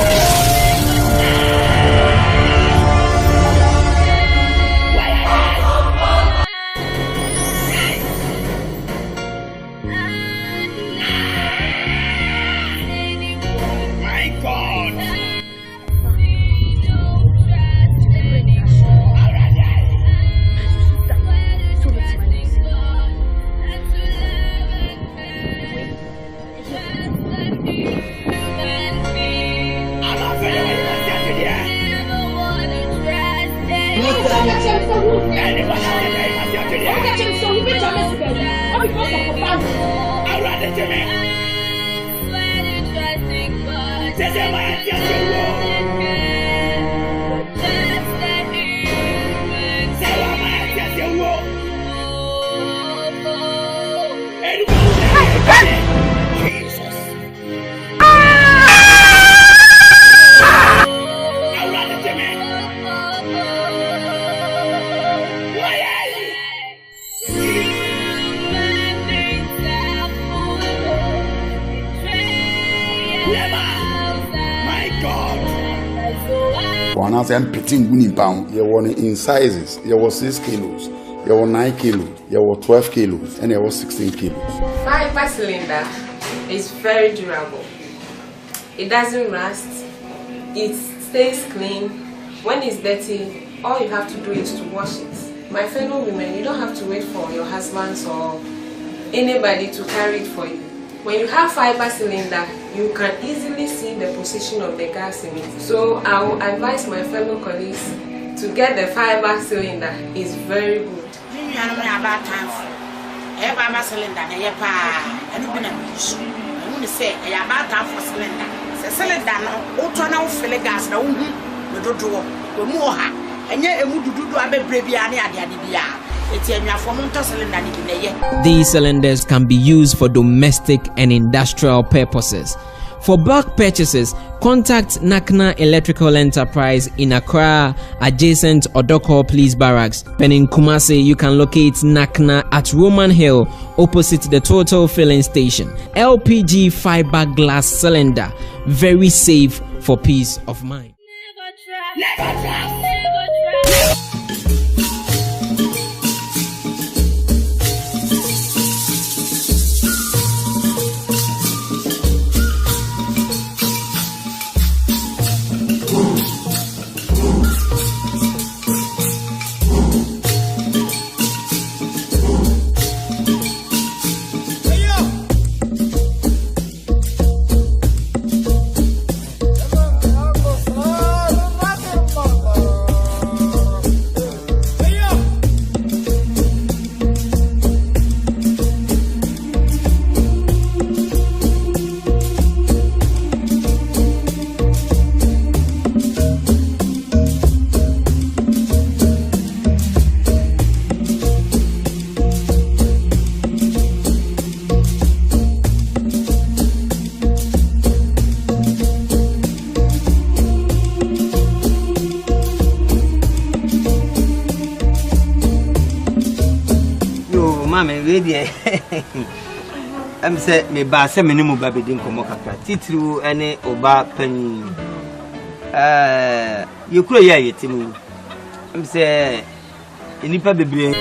I'm pitting winning pound. You want in sizes. You was 6 kilos. You was 9 kilos. You was 12 kilos. And you was 16 kilos. Fiber cylinder is very durable. It doesn't rust. It stays clean. When it's dirty, all you have to do is to wash it. My fellow women, you don't have to wait for your husbands or anybody to carry it for you. When you have fiber cylinder, you can easily see the position of the gas in it. So I will advise my fellow colleagues to get the fiber cylinder. It's very good. These cylinders can be used for domestic and industrial purposes. For bulk purchases, contact Nakna Electrical Enterprise in Accra, adjacent Odoko Police Barracks. Then in Kumasi, you can locate Nakna at Roman Hill, opposite the Total Filling Station. LPG fiberglass cylinder, very safe for peace of mind. Never trust. I'm say me ba se me ni mu ba be din komo kakra titru ene oba pani ye kuro ye yetimu I'm say enipa bebre